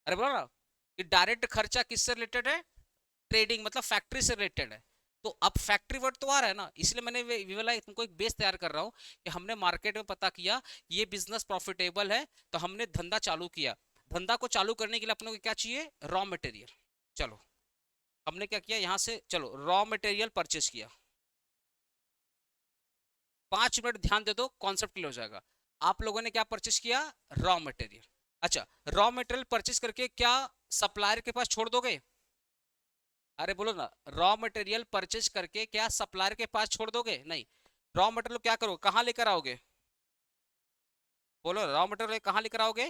Speaker 1: अरे बोलो ना कि डायरेक्ट खर्चा किससे रिलेटेड है? ट्रेडिंग, मतलब फैक्ट्री से रिलेटेड है। तो अब फैक्ट्री वर्ड तो आ रहा है ना, इसलिए मैंने ये वाला तुमको एक बेस तैयार कर रहा हूँ कि हमने मार्केट में पता किया ये बिजनेस प्रॉफिटेबल है, तो हमने धंधा चालू किया। धंधा को चालू करने के लिए अपने को क्या चाहिए? Raw material. चलो, हमने क्या किया, यहां से चलो रॉ मटेरियल परचेज किया। 5 मिनट ध्यान दे दो, कॉन्सेप्ट क्लियर हो जाएगा। आप लोगों ने क्या परचेज किया? Raw material. अच्छा, रॉ मटेरियल परचेज करके क्या सप्लायर के पास छोड़ दोगे? अरे बोलो ना, रॉ मटेरियल परचेज करके क्या सप्लायर के पास छोड़ दोगे? नहीं। रॉ मटेरियल क्या करो, कहां लेकर आओगे? बोलो, रॉ मटेरियल कहां लेकर आओगे?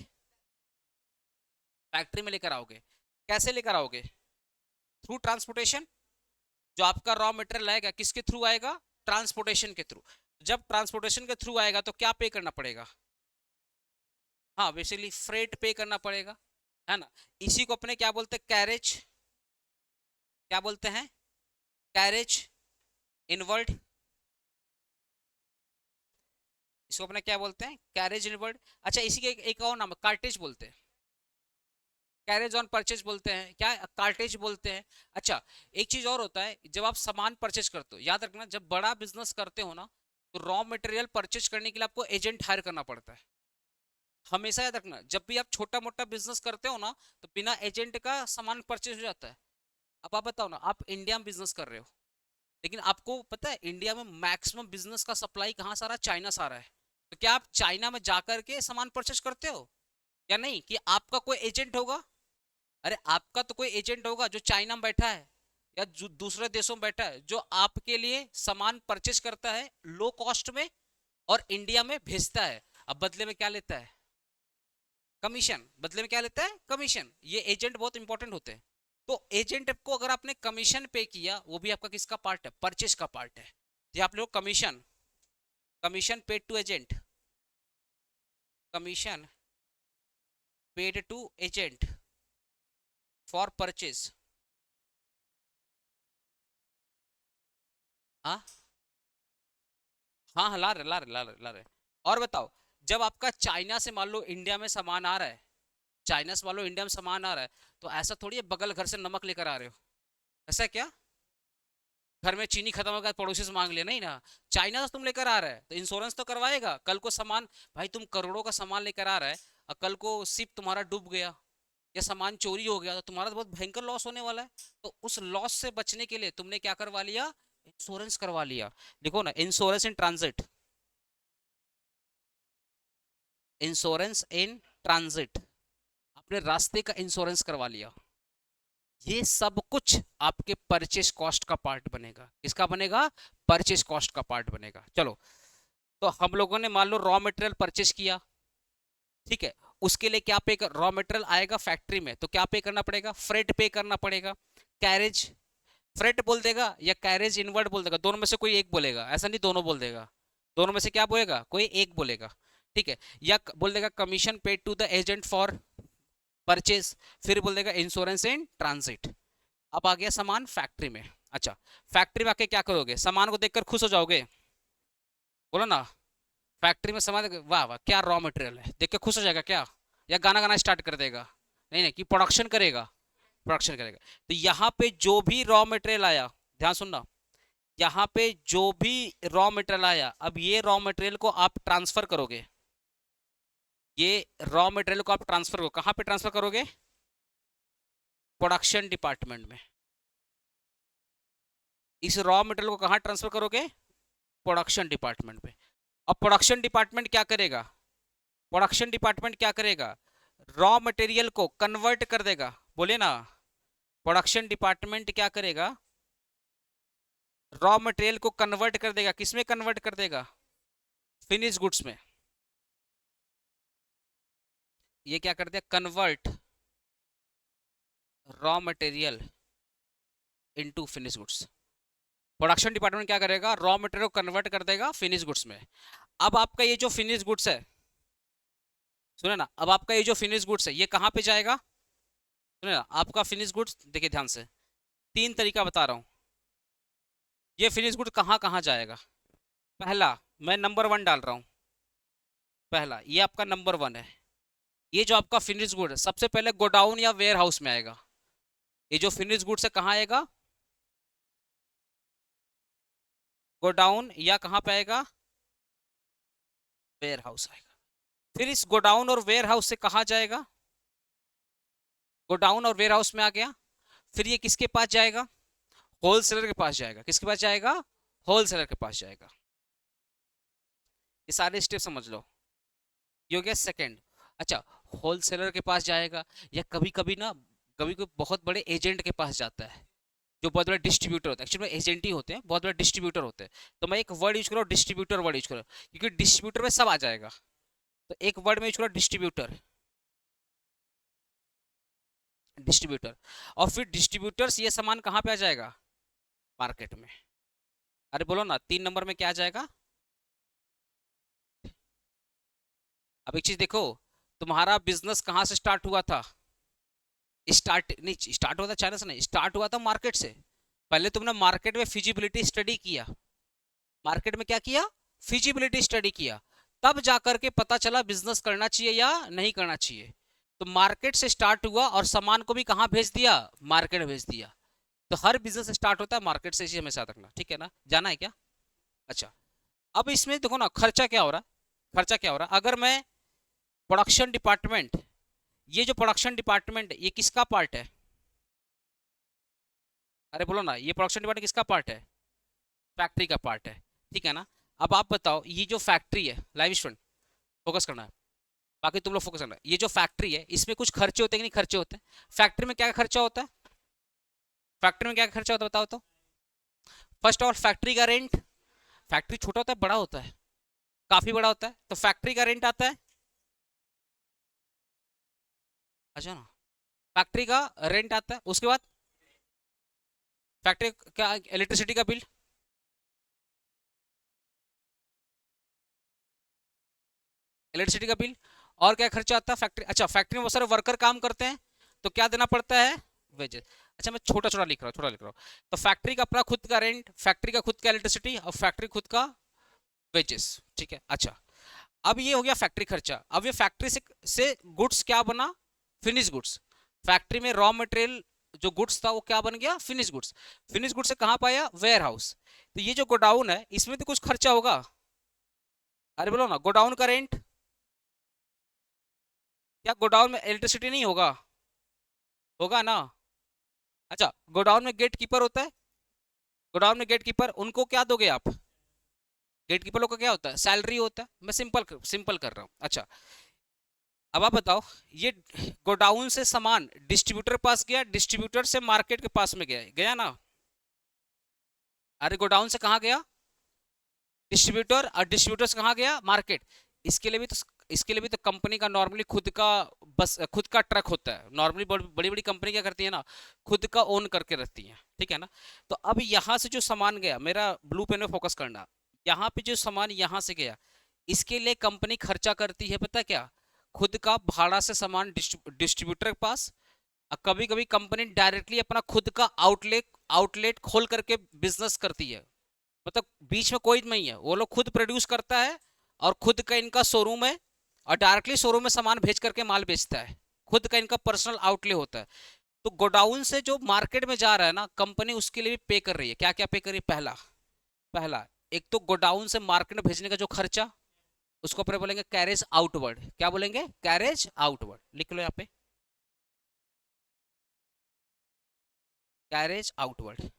Speaker 1: फैक्ट्री में लेकर आओगे। कैसे लेकर आओगे? Through transportation. जो आपका रॉ मटेरियल आएगा किसके थ्रू आएगा? ट्रांसपोर्टेशन के थ्रू। जब ट्रांसपोर्टेशन के थ्रू आएगा तो क्या पे करना पड़ेगा? हाँ, बेसिकली फ्रेट पे करना पड़ेगा, है ना? इसी को अपने क्या बोलते हैं? कैरेज। क्या बोलते हैं? Carriage inward. इसको अपने क्या बोलते हैं? Carriage inward. अच्छा, इसी के एक और नाम कार्टेज बोलते हैं, कैरेज ऑन परचेज बोलते हैं, क्या कार्टेज बोलते हैं। अच्छा, एक चीज और होता है, जब आप सामान परचेज करते हो, याद रखना, जब बड़ा बिजनेस करते हो ना, तो रॉ मटेरियल परचेज करने के लिए आपको एजेंट हायर करना पड़ता है। हमेशा याद रखना, जब भी आप छोटा मोटा बिजनेस करते हो ना, तो बिना एजेंट का सामान परचेज हो जाता है। अब आप बताओ ना, आप इंडिया में बिजनेस कर रहे हो, लेकिन आपको पता है इंडिया में मैक्सिमम बिजनेस का सप्लाई कहाँ से आ रहा है? चाइना से आ रहा है। तो क्या आप चाइना में जाकर के सामान परचेस करते हो या नहीं? कि आपका कोई एजेंट होगा? अरे आपका तो कोई एजेंट होगा जो चाइना में बैठा है या जो दूसरे देशों में बैठा है, जो आपके लिए सामान परचेस करता है लो कॉस्ट में और इंडिया में भेजता है। अब बदले में क्या लेता है? कमीशन। बदले में क्या लेता है? कमीशन। ये एजेंट बहुत इंपॉर्टेंट होते हैं। तो एजेंट को अगर आपने कमीशन पे किया, वो भी आपका किसका पार्ट है? परचेस का पार्ट है। ये आप लोग commission, commission paid to agent, commission paid to agent for purchase. हाँ हाँ हाँ, ला रहे ला रहे ला रहे ला रहे। और बताओ, जब आपका चाइना से मान लो इंडिया में सामान आ रहा है, चाइना से मान लो इंडिया में सामान आ रहा है, तो ऐसा थोड़ी है बगल घर से नमक लेकर आ रहे हो। ऐसा है क्या? घर में चीनी खत्म हो गया पड़ोसी से मांग लिया? नहीं ना। चाइना से तुम लेकर आ रहा है तो इंश्योरेंस तो करवाएगा। कल को सामान, भाई तुम करोड़ों का सामान लेकर आ रहा है और कल को शिप तुम्हारा डूब गया या सामान चोरी हो गया, तो तुम्हारा तो बहुत भयंकर लॉस होने वाला है। तो उस लॉस से बचने के लिए तुमने क्या करवा लिया? इंश्योरेंस करवा लिया। देखो ना, insurance in transit, insurance in transit, आपने रास्ते का इंश्योरेंस करवा लिया। ये सब कुछ आपके परचेस कॉस्ट का पार्ट बनेगा। किसका बनेगा? परचेस कॉस्ट का पार्ट बनेगा। चलो, तो हम लोगों ने मान लो रॉ मटेरियल परचेस किया, ठीक है। उसके लिए क्या पे कर, रॉ मटेरियल आएगा फैक्ट्री में तो क्या पे करना पड़ेगा? फ्रेट पे करना पड़ेगा। कैरेज, फ्रेट बोल देगा या कैरेज इनवर्ड बोल देगा, दोनों में से कोई एक बोलेगा। ऐसा नहीं दोनों बोल देगा, दोनों में से क्या बोलेगा? कोई एक बोलेगा, ठीक है। या बोल देगा commission paid to the agent for purchase, फिर बोल देगा इंश्योरेंस इन ट्रांजिट। अब आ गया सामान फैक्ट्री में। अच्छा, फैक्ट्री में आके क्या करोगे? सामान को देखकर खुश हो जाओगे? बोलो ना। फैक्ट्री में सामान वाह वाह क्या रॉ मटेरियल है, देख के खुश हो जाएगा क्या? या गाना गाना स्टार्ट कर देगा? नहीं नहीं, कि प्रोडक्शन करेगा, प्रोडक्शन करेगा। तो यहाँ पे जो भी रॉ मटेरियल आया, ध्यान सुनना, यहाँ पे जो भी रॉ मटेरियल आया, अब ये रॉ मटेरियल को आप ट्रांसफर करोगे। ये रॉ मटेरियल को आप ट्रांसफर करो, कहाँ पे ट्रांसफर करोगे? प्रोडक्शन डिपार्टमेंट में। इस रॉ मटेरियल को कहाँ ट्रांसफर करोगे? प्रोडक्शन डिपार्टमेंट में। अब प्रोडक्शन डिपार्टमेंट क्या करेगा? प्रोडक्शन डिपार्टमेंट क्या करेगा? रॉ मटेरियल को कन्वर्ट कर देगा। बोले ना, प्रोडक्शन डिपार्टमेंट क्या करेगा? रॉ मटेरियल को कन्वर्ट कर देगा। किसमें कन्वर्ट कर देगा? फिनिश गुड्स में। ये क्या कर दिया? Convert raw material into finish goods. Production department क्या करेगा? रॉ मटेरियल को कन्वर्ट कर देगा फिनिश गुड्स में। अब आपका ये जो फिनिश गुड्स है, सुने ना, अब आपका ये जो फिनिश गुड्स है ये कहाँ पे जाएगा? सुने ना, आपका फिनिश गुड्स देखिए ध्यान से, तीन तरीका बता रहा हूँ। ये फिनिश गुड्स कहाँ कहाँ जाएगा? पहला, मैं नंबर 1 डाल रहा हूँ। पहला, ये आपका नंबर 1 है। ये जो आपका फिनिश गुड है सबसे पहले गोडाउन या वेयर हाउस में आएगा। ये जो फिनिश गुड्स है कहाँ आएगा? गोडाउन या कहाँ पे आएगा? वेयर हाउस आएगा। फिर इस गोडाउन और वेयर हाउस से कहाँ जाएगा? गोडाउन और वेयर हाउस में आ गया। फिर ये किसके पास जाएगा? होलसेलर के पास जाएगा। किसके पास जाएगा? होलसेलर के पास जाएगा। ये सारे स्टेप समझ लो। ये हो गया सेकंड। अच्छा, होलसेलर के पास जाएगा या कभी कभी ना, कभी कोई बहुत बड़े एजेंट के पास जाता है, जो बहुत बड़े डिस्ट्रीब्यूटर होते हैं। एक्चुअली में एजेंट ही होते हैं, बहुत बड़े डिस्ट्रीब्यूटर होते हैं। तो मैं एक वर्ड यूज करो, डिस्ट्रीब्यूटर वर्ड यूज करो, क्योंकि डिस्ट्रीब्यूटर में सब आ जाएगा। तो एक वर्ड में यूज करो, डिस्ट्रीब्यूटर, डिस्ट्रीब्यूटर। और फिर डिस्ट्रीब्यूटर्स ये सामान कहाँ पे आ जाएगा? मार्केट में। अरे बोलो ना, 3 नंबर में क्या आ जाएगा? अब एक चीज देखो, तुम्हारा बिजनेस कहाँ से स्टार्ट हुआ था? स्टार्ट नहीं, स्टार्ट हुआ था चाइना से नहीं, स्टार्ट हुआ था मार्केट से। पहले तुमने मार्केट में फिजिबिलिटी स्टडी किया। मार्केट में क्या किया? फिजिबिलिटी स्टडी किया। तब जाकर के पता चला बिजनेस करना चाहिए या नहीं करना चाहिए। तो मार्केट से स्टार्ट हुआ और सामान को भी कहाँ भेज दिया? मार्केट भेज दिया। तो हर बिजनेस स्टार्ट होता है मार्केट से, इसे हमेशा याद रखना, ठीक है ना? जाना है क्या? अच्छा, अब इसमें देखो ना, खर्चा क्या हो रहा है? खर्चा क्या हो रहा है? अगर मैं प्रोडक्शन डिपार्टमेंट, ये जो प्रोडक्शन डिपार्टमेंट ये किसका पार्ट है? अरे बोलो ना, ये प्रोडक्शन डिपार्टमेंट किसका पार्ट है? फैक्ट्री का पार्ट है, ठीक है ना। अब आप बताओ, ये जो फैक्ट्री है, लाइव स्टूडेंट फोकस करना है, बाकी तुम लोग फोकस करना है, ये जो फैक्ट्री है इसमें कुछ खर्चे होते हैं कि नहीं, खर्चे होते हैं। फैक्ट्री में क्या खर्चा होता है, फैक्ट्री में क्या खर्चा होता है बताओ तो। फर्स्ट ऑफ ऑल फैक्ट्री का रेंट, फैक्ट्री छोटा होता है बड़ा होता है, काफी बड़ा होता है, तो फैक्ट्री का रेंट आता है, अच्छा ना, फैक्ट्री का रेंट आता है। उसके बाद फैक्ट्री का इलेक्ट्रिसिटी का बिल, इलेक्ट्रिसिटी का बिल। और क्या खर्चा आता है फैक्ट्री, अच्छा फैक्ट्री में बहुत सारे वर्कर काम करते हैं, तो क्या देना पड़ता है, वेजेस। अच्छा मैं छोटा छोटा लिख रहा हूँ, छोटा लिख रहा हूँ। तो फैक्ट्री का अपना खुद का रेंट, फैक्ट्री का खुद का इलेक्ट्रिसिटी, और फैक्ट्री खुद का वेजेस, ठीक है। अच्छा अब ये हो गया फैक्ट्री खर्चा। अब ये फैक्ट्री से गुड्स क्या बना, फिनिश गुड्स। फैक्ट्री में रॉ मटेरियल जो गुड्स था वो क्या बन गया, फिनिश गुड्स। फिनिश गुड्स से कहाँ पाया, वेयर हाउस। तो ये जो गोडाउन है इसमें तो कुछ खर्चा होगा, अरे बोलो ना, गोडाउन का रेंट। क्या गोडाउन में इलेक्ट्रिसिटी नहीं होगा, होगा ना। अच्छा गोडाउन में गेट कीपर होता है, गोडाउन में गेट कीपर, उनको क्या दोगे आप, गेट कीपर लोग का क्या होता है, सैलरी होता है। मैं सिंपल सिंपल कर रहा हूँ। अच्छा अब आप बताओ, ये गोडाउन से सामान डिस्ट्रीब्यूटर के पास गया, डिस्ट्रीब्यूटर से मार्केट के पास में गया, गया ना। अरे गोडाउन से कहाँ गया, डिस्ट्रीब्यूटर, और डिस्ट्रीब्यूटर से कहाँ गया, मार्केट। इसके लिए भी तो, इसके लिए भी तो कंपनी का नॉर्मली खुद का बस, खुद का ट्रक होता है। नॉर्मली बड़ी बड़ी कंपनी क्या करती है ना, खुद का ओन करके रखती है, ठीक है ना। तो अब यहाँ से जो सामान गया, मेरा ब्लू पेन में फोकस करना, यहाँ पे जो सामान यहाँ से गया, इसके लिए कंपनी खर्चा करती है, पता क्या, खुद का भाड़ा से सामान डिस्ट्रीब्यूटर के पास। कभी कभी कंपनी डायरेक्टली अपना खुद का आउटलेट आउटलेट खोल करके बिजनेस करती है, मतलब बीच में कोई नहीं है, वो लोग खुद प्रोड्यूस करता है और खुद का इनका शोरूम है, और डायरेक्टली शोरूम में सामान भेज करके माल बेचता है, खुद का इनका पर्सनल आउटलेट होता है। तो गोडाउन से जो मार्केट में जा रहा है ना, कंपनी उसके लिए भी पे कर रही है। क्या क्या पे कर रही है, पहला पहला एक तो गोडाउन से मार्केट में भेजने का जो खर्चा, उसको अपन बोलेंगे कैरेज आउटवर्ड। क्या बोलेंगे, कैरेज आउटवर्ड, लिख लो यहाँ पे, कैरेज आउटवर्ड।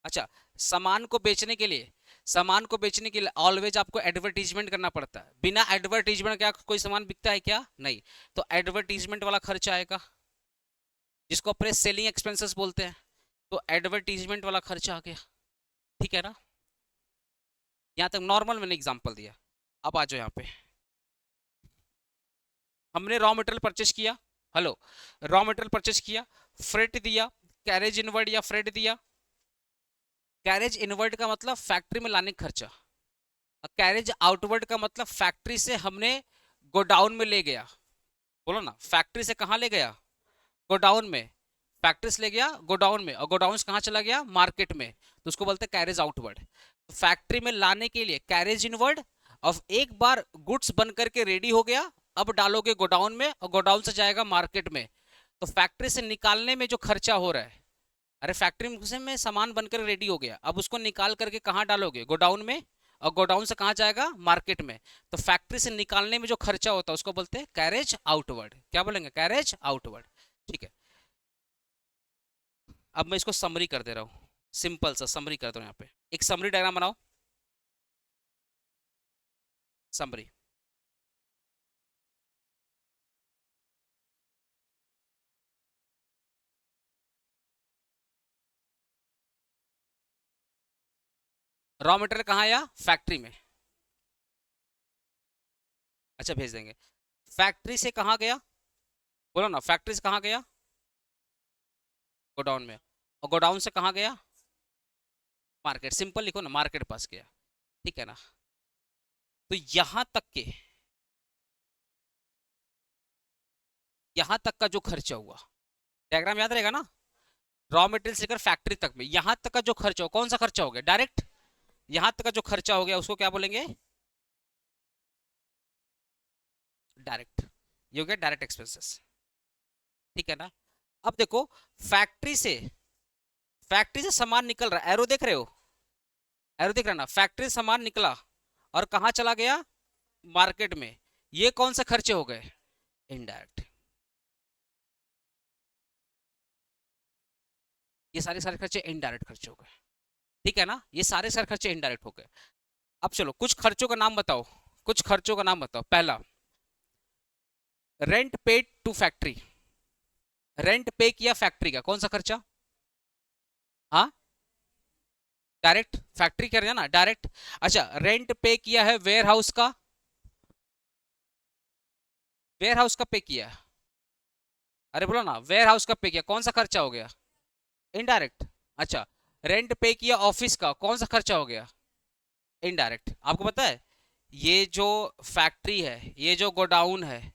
Speaker 1: अच्छा सामान को बेचने के लिए, सामान को बेचने के लिए ऑलवेज आपको एडवर्टीजमेंट करना पड़ता है। बिना एडवर्टीजमेंट क्या कोई सामान बिकता है क्या, नहीं। तो एडवर्टीजमेंट वाला खर्चा आएगा, जिसको अपने सेलिंग एक्सपेंसेस बोलते हैं। तो एडवर्टीजमेंट वाला खर्चा आ गया, ठीक है ना। यहाँ तक नॉर्मल मैंने एग्जांपल दिया। अब आ जाओ यहाँ पे, हमने रॉ मटेरियल परचेज किया, हेलो, रॉ मटेरियल परचेज किया, फ्रेट दिया, कैरेज इनवर्ड या फ्रेट दिया। कैरेज इनवर्ड का मतलब फैक्ट्री में लाने का खर्चा, कैरेज आउटवर्ड का मतलब फैक्ट्री से हमने गोडाउन में ले गया। बोलो ना, फैक्ट्री से कहाँ ले गया, गोडाउन में। फैक्ट्री से ले गया गोडाउन में, और गोडाउन से कहाँ चला गया, मार्केट में, तो उसको बोलते हैं कैरेज आउटवर्ड। फैक्ट्री में लाने के लिए कैरेज इनवर्ड, और एक बार गुड्स बन करके रेडी हो गया, अब डालोगे गोडाउन में, और गोडाउन से जाएगा मार्केट में। तो फैक्ट्री से निकालने में जो खर्चा हो रहा है, अरे फैक्ट्री में सामान बनकर रेडी हो गया, अब उसको निकाल करके कहाँ डालोगे, गोडाउन में, और गोडाउन से कहाँ जाएगा, मार्केट में। तो फैक्ट्री से निकालने में जो खर्चा होता है उसको बोलते हैं कैरेज आउटवर्ड। क्या बोलेंगे, कैरेज आउटवर्ड, ठीक है। अब मैं इसको समरी कर दे रहा हूँ, सिंपल सा समरी कर दो। यहाँ पे एक समरी डायग्राम बनाओ, समरी। रॉ मटेरियल कहाँ आया, फैक्ट्री में, अच्छा भेज देंगे। फैक्ट्री से कहाँ गया, बोलो ना, फैक्ट्री से कहाँ गया, गोडाउन में, और गोडाउन से कहाँ गया, मार्केट। सिंपल लिखो ना, मार्केट पास गया, ठीक है ना। तो यहां तक का जो खर्चा हुआ, डायग्राम याद रहेगा ना, रॉ मटेरियल से लेकर फैक्ट्री तक में यहां तक का जो खर्चा हो, कौन सा खर्चा हो गया, डायरेक्ट। यहां तक का जो खर्चा हो गया उसको क्या बोलेंगे, डायरेक्ट। ये हो गया डायरेक्ट एक्सपेंसेस, ठीक है ना। अब देखो, फैक्ट्री से फैक्ट्री से सामान निकल रहा है, एरो देख रहे हो, एरो देख रहे ना, फैक्ट्री से सामान निकला और कहां चला गया, मार्केट में। ये कौन से खर्चे हो गए, इनडायरेक्ट। ये सारे सारे खर्चे इनडायरेक्ट खर्चे हो गए, ठीक है ना, ये सारे सारे खर्चे इनडायरेक्ट हो गए। अब चलो कुछ खर्चों का नाम बताओ, कुछ खर्चों का नाम बताओ। पहला, rent paid to factory, rent pay किया फैक्ट्री का, कौन सा खर्चा? हाँ, डायरेक्ट, फैक्ट्री कर रहे हैं ना, डायरेक्ट। अच्छा, रेंट पे किया है वेयर हाउस का, वेयर हाउस का पे किया है, अरे बोलो ना, वेयर हाउस का पे किया, कौन सा खर्चा हो गया? इनडायरेक्ट। अच्छा, रेंट पे किया ऑफिस का, कौन सा खर्चा हो गया? इनडायरेक्ट। आपको पता है ये जो फैक्ट्री है, ये जो गोडाउन है,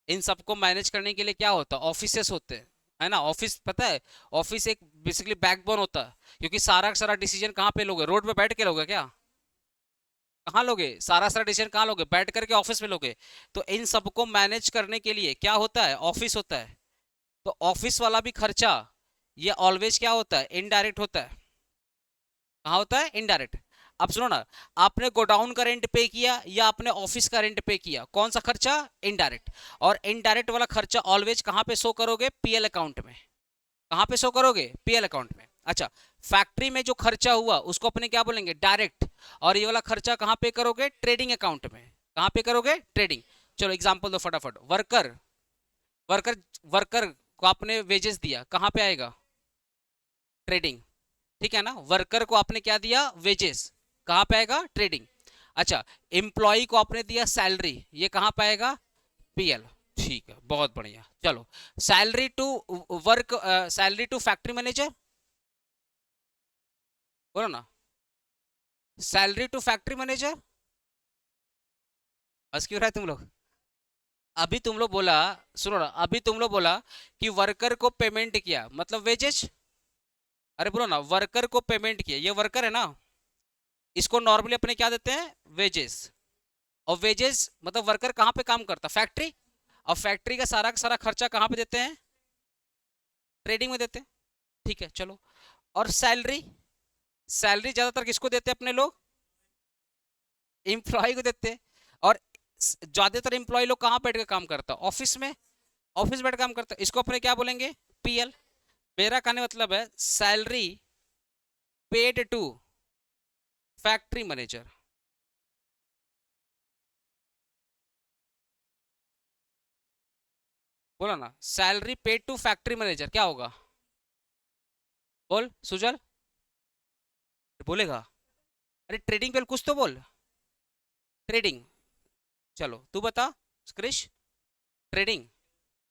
Speaker 1: इन सबको मैनेज करने के लिए क्या होता है? ऑफिसेस होते हैं, है ना। ऑफिस पता है, ऑफिस एक बेसिकली बैकबोन होता है, क्योंकि सारा का सारा डिसीजन कहाँ पे लोगे? रोड पे बैठ के लोगे क्या? कहाँ लोगे? सारा सारा डिसीजन कहाँ लोगे? बैठ करके ऑफिस में लोगे। तो इन सबको मैनेज करने के लिए क्या होता है? ऑफिस होता है। तो ऑफिस वाला भी खर्चा ये ऑलवेज क्या होता है? इनडायरेक्ट होता है। कहाँ होता है? इनडायरेक्ट। अब सुनो ना, आपने गोडाउन का रेंट पे किया या आपने ऑफिस का रेंट पे किया, कौन सा खर्चा? इनडायरेक्ट। और इनडायरेक्ट वाला खर्चा ऑलवेज कहाँ पे शो करोगे? पीएल अकाउंट में। कहाँ पे शो करोगे? पीएल अकाउंट में। अच्छा, फैक्ट्री में जो खर्चा हुआ उसको अपने क्या बोलेंगे? डायरेक्ट। और ये वाला खर्चा कहाँ पे करोगे? ट्रेडिंग अकाउंट में। कहाँ पे करोगे? ट्रेडिंग। चलो एग्जांपल दो फटाफट। वर्कर, वर्कर वर्कर को आपने वेजेस दिया, कहाँ पे आएगा? ट्रेडिंग। ठीक है ना, वर्कर को आपने क्या दिया? वेजेस, कहाँ पे आएगा? ट्रेडिंग। अच्छा, एम्प्लॉय को आपने दिया सैलरी, ये कहाँ पे आएगा? पीएल। ठीक है, बहुत बढ़िया। चलो, salary to work, salary to factory manager, बोलो ना, सैलरी टू फैक्ट्री मैनेजर। हंस क्यों रहा है तुम लोग? अभी तुम लोग बोला, सुनो ना, अभी तुम लोग बोला कि वर्कर को पेमेंट किया मतलब वेजेस। अरे बोलो ना, वर्कर को पेमेंट किया, ये वर्कर है ना, इसको नॉर्मली अपने क्या देते हैं? वेजेस। और वेजेस मतलब वर्कर कहाँ पे काम करता? फैक्ट्री। और फैक्ट्री का सारा खर्चा कहाँ पे देते हैं? ट्रेडिंग में देते हैं। ठीक है, चलो। और सैलरी, सैलरी ज्यादातर किसको देते हैं अपने लोग? एम्प्लॉय को देते हैं। और ज्यादातर एम्प्लॉय लोग कहाँ बैठ के काम करता है? ऑफिस में। ऑफिस बैठ के काम करता है, इसको अपने क्या बोलेंगे? पीएल। मेरा कहने मतलब है salary paid to factory manager. बोला ना, salary paid to factory manager, क्या होगा? बोल सुजल, बोलेगा? अरे ट्रेडिंग पे कुछ तो बोल। ट्रेडिंग। चलो तू बता क्रिश। ट्रेडिंग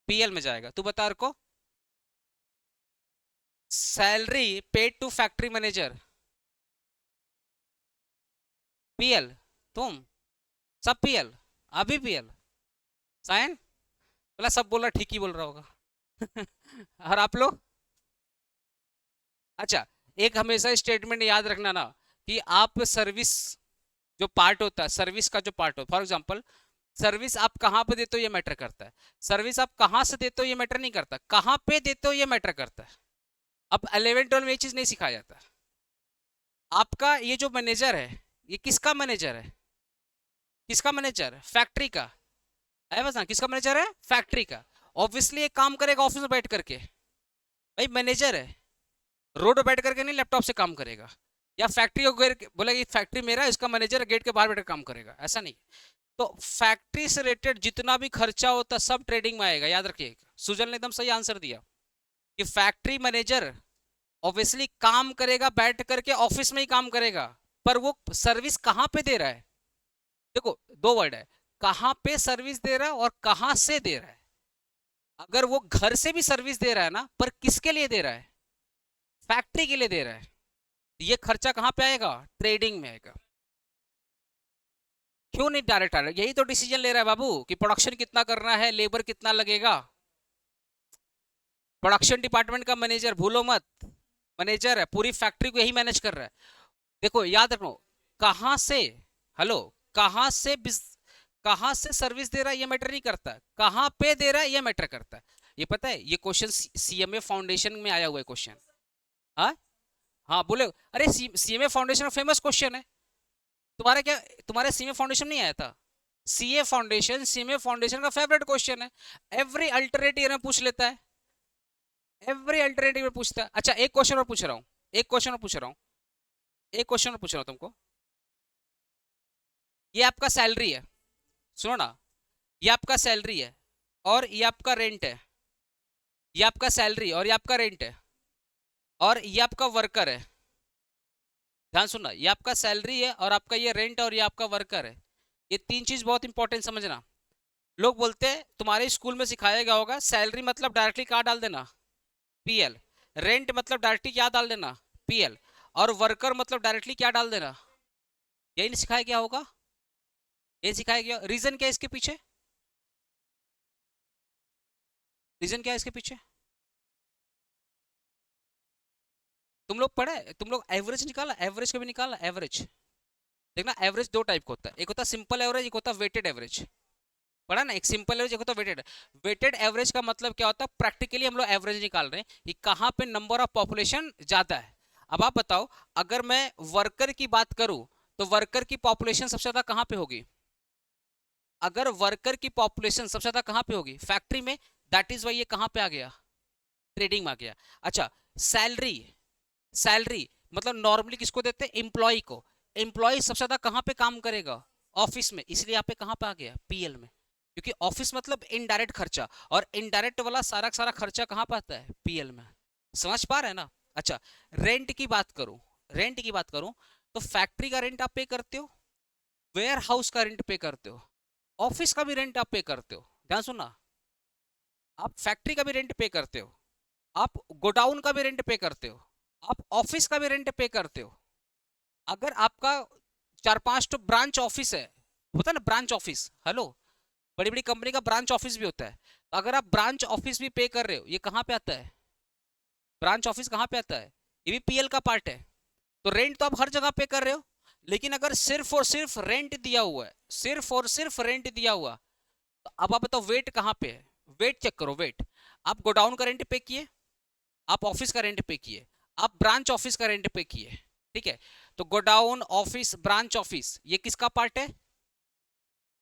Speaker 1: पीएल में जाएगा, तू बता को। Salary paid to factory manager, PL. तुम सब पीएल, अभी पीएल, साइन, बोला सब बोल रहा, ठीक ही बोल रहा होगा। और आप लोग? अच्छा, एक हमेशा स्टेटमेंट याद रखना ना, कि आप सर्विस जो पार्ट होता है, सर्विस का जो पार्ट होता है, फॉर एग्जांपल सर्विस आप कहाँ पे देते हो ये मैटर करता है। सर्विस आप कहाँ से देते हो ये मैटर नहीं करता, कहाँ पे देते हो ये मैटर करता है। अब 11 12 में ये चीज नहीं सिखाया जाता। आपका ये जो मैनेजर है, ये किसका मैनेजर है? किसका मैनेजर? फैक्ट्री का है, बस ना, किसका मैनेजर है? फैक्ट्री का। ऑब्वियसली एक काम करेगा ऑफिस में बैठ करके, भाई मैनेजर है, रोड पे बैठ करके नहीं लैपटॉप से काम करेगा। या फैक्ट्री को बोलेगा फैक्ट्री मेरा है, इसका मैनेजर गेट के बाहर बैठ काम करेगा, ऐसा नहीं। तो फैक्ट्री से रिलेटेड जितना भी खर्चा होता है सब ट्रेडिंग में आएगा, याद रखिएगा। सुजल ने एकदम सही आंसर दिया कि फैक्ट्री मैनेजर ऑब्वियसली काम करेगा बैठ करके, ऑफिस में ही काम करेगा, पर वो सर्विस कहां पे दे रहा है? देखो दो वर्ड है, कहां पे सर्विस दे रहा है और कहां से दे रहा है। अगर वो घर से भी सर्विस दे रहा है ना, पर किसके लिए दे रहा है? फैक्ट्री के लिए दे रहा है। ये खर्चा कहां पे आएगा? ट्रेडिंग में आएगा। क्यों नहीं डायरेक्ट आ रहा? यही तो डिसीजन ले रहा है बाबू, कि प्रोडक्शन कितना करना है, लेबर कितना लगेगा। प्रोडक्शन डिपार्टमेंट का मैनेजर भूलो मत, मैनेजर है, पूरी फैक्ट्री को यही मैनेज कर रहा है। देखो याद रखो, कहां से, हेलो, कहां से कहां से सर्विस दे रहा है ये मैटर नहीं करता, कहां पे दे रहा है ये मैटर करता है। ये पता है, ये क्वेश्चन सीएमए फाउंडेशन में आया हुआ है क्वेश्चन। हाँ, हाँ बोले। अरे सीएमए फाउंडेशन फेमस क्वेश्चन है। तुम्हारे क्या, तुम्हारे सीएमए फाउंडेशन नहीं आया था? सीएमए फाउंडेशन का फेवरेट क्वेश्चन है, एवरी अल्टरनेटिव में पूछ लेता है, एवरी अल्टरनेटिव में पूछता है। अच्छा एक क्वेश्चन और पूछ रहा हूँ, एक क्वेश्चन और पूछ रहा हूँ। एक क्वेश्चन पूछ रहा हूं तुमको। ये आपका सैलरी है, सुनो ना, ये आपका सैलरी है और ये आपका रेंट है। ये आपका सैलरी और ये आपका रेंट है और ये आपका वर्कर है। ध्यान सुनना, ये आपका सैलरी है और आपका ये रेंट और ये आपका वर्कर है। ये तीन चीज बहुत इंपॉर्टेंट समझना। लोग बोलते हैं, तुम्हारे स्कूल में सिखाया गया होगा सैलरी मतलब डायरेक्टली क्या डाल देना, पीएल। रेंट मतलब डायरेक्टली क्या डाल देना, पीएल। और वर्कर मतलब डायरेक्टली क्या डाल देना। यही नहीं सिखाया गया होगा? यही सिखाया गया। रीजन क्या है इसके पीछे? रीजन क्या है इसके पीछे? तुम लोग पढ़े, तुम लोग एवरेज निकाला, एवरेज कभी निकाला? एवरेज देखना, एवरेज दो टाइप का होता है, एक होता है सिंपल एवरेज, एक होता है वेटेड एवरेज। पढ़ा ना, एक सिंपल एवरेज, एक होता है वेटेड। वेटेड एवरेज का मतलब क्या होता है, प्रैक्टिकली हम लोग एवरेज निकाल रहे हैं कि कहाँ पे नंबर ऑफ पॉपुलेशन ज्यादा है। अब आप बताओ, अगर मैं वर्कर की बात करूं तो वर्कर की पॉपुलेशन सबसे ज्यादा कहाँ पे होगी? अगर वर्कर की पॉपुलेशन सबसे ज्यादा कहाँ पे होगी? फैक्ट्री में। दैट इज वाई ये कहाँ पे आ गया, ट्रेडिंग में आ गया। अच्छा, सैलरी, सैलरी मतलब नॉर्मली किसको देते हैं? एम्प्लॉय को। एम्प्लॉय सबसे ज्यादा कहाँ पे काम करेगा? ऑफिस में। इसलिए यहाँ पे कहाँ पे आ गया, पीएल में। क्योंकि ऑफिस मतलब इनडायरेक्ट खर्चा, और इनडायरेक्ट वाला सारा सारा खर्चा कहाँ पे आता है? पीएल में। समझ पा रहे हैं ना? अच्छा, रेंट की बात करूं, रेंट की बात करूं तो फैक्ट्री का रेंट आप पे करते हो, वेयर हाउस का रेंट पे करते हो, ऑफिस का भी रेंट आप पे करते हो। ध्यान सुनना, आप फैक्ट्री का भी रेंट पे करते हो, आप गोडाउन का भी रेंट पे करते हो, आप ऑफिस का भी रेंट पे करते हो। अगर आपका चार पांच तो ब्रांच ऑफिस है, होता है ना ब्रांच ऑफिस, हेलो, बड़ी बड़ी कंपनी का ब्रांच ऑफिस भी होता है, तो अगर आप ब्रांच ऑफिस भी पे कर रहे हो, ये कहाँ पे आता है? ब्रांच ऑफिस कहाँ पे आता है? ये भी पीएल का पार्ट है। तो रेंट तो आप हर जगह पे कर रहे हो, लेकिन अगर सिर्फ और सिर्फ रेंट दिया हुआ है, सिर्फ और सिर्फ रेंट दिया हुआ, तो अब आप बताओ वेट कहाँ पे है? वेट चेक करो, वेट। आप गोडाउन का रेंट पे किए, आप ऑफिस का रेंट पे किए, आप ब्रांच ऑफिस का रेंट पे किए, ठीक है? तो गोडाउन, ऑफिस, ब्रांच ऑफिस, ये किसका पार्ट है?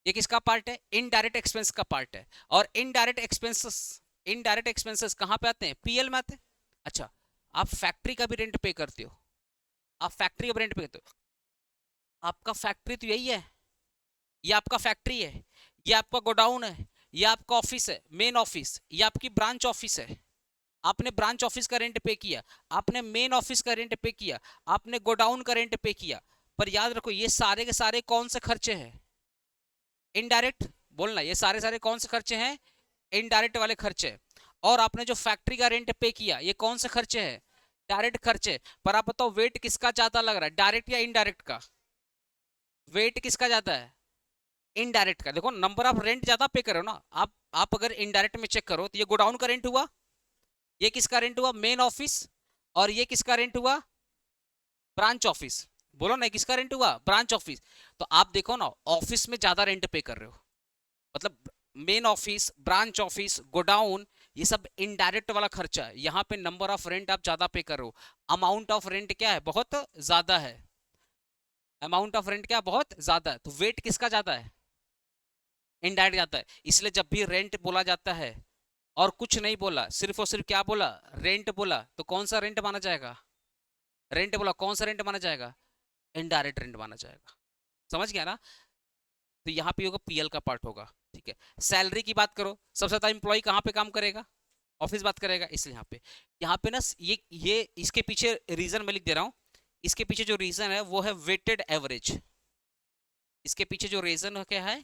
Speaker 1: ये किसका पार्ट है? इनडायरेक्ट एक्सपेंस का पार्ट है। और इनडायरेक्ट एक्सपेंसेस, इनडायरेक्ट एक्सपेंसेस कहां पे आते हैं? पीएल में आते हैं। अच्छा, आप फैक्ट्री का भी रेंट पे करते हो, आप फैक्ट्री का भी रेंट पे करते हो। आपका फैक्ट्री तो यही है, ये आपका फैक्ट्री है, ये आपका गोडाउन है, ये आपका ऑफिस है, मेन ऑफिस, ये आपकी ब्रांच ऑफिस है। आपने ब्रांच ऑफिस का रेंट पे किया, आपने मेन ऑफिस का रेंट पे किया, आपने गोडाउन का रेंट पे किया। पर याद रखो, ये सारे के सारे कौन से खर्चे हैं? इनडायरेक्ट। बोलना, ये सारे सारे कौन से खर्चे हैं? इनडायरेक्ट वाले खर्चे। और आपने जो फैक्ट्री का रेंट पे किया, ये कौन से खर्चे हैं? डायरेक्ट खर्चे। पर आप बताओ वेट किसका ज्यादा लग रहा है, डायरेक्ट या इनडायरेक्ट का? वेट किसका ज्यादा है? इनडायरेक्ट का। देखो, नंबर ऑफ रेंट ज्यादा पे करो ना आप अगर इनडायरेक्ट में चेक करो तो ये गोडाउन का रेंट हुआ, ये किसका रेंट हुआ? Main office. और ये किसका रेंट हुआ? Branch office. बोलो ना, किसका रेंट हुआ? Branch office. तो आप देखो ना, ऑफिस में ज्यादा रेंट पे कर रहे हो, मतलब main office, branch office, godown, ये सब इनडायरेक्ट वाला खर्चा है। यहाँ पे नंबर ऑफ रेंट आप ज्यादा पे कर रहे हो, अमाउंट ऑफ रेंट क्या है? बहुत ज्यादा है। अमाउंट ऑफ रेंट क्या? बहुत ज्यादा है। तो वेट किसका ज्यादा है? इनडायरेक्ट जाता है। इसलिए जब भी रेंट बोला जाता है और कुछ नहीं बोला, सिर्फ और सिर्फ क्या बोला? रेंट बोला, तो कौन सा रेंट माना जाएगा? रेंट बोला, कौन सा रेंट माना जाएगा? इनडायरेक्ट रेंट माना जाएगा। समझ गया ना? तो यहाँ पे होगा पीएल का पार्ट होगा, ठीक है? सैलरी की बात करो, सबसे ज्यादा इंप्लॉय कहाँ पे काम करेगा? ऑफिस बात करेगा। इसलिए यहाँ पे ना, ये इसके पीछे रीजन मैं लिख दे रहा हूँ। इसके पीछे जो रीजन है वो है वेटेड एवरेज। इसके पीछे जो रीजन है क्या है?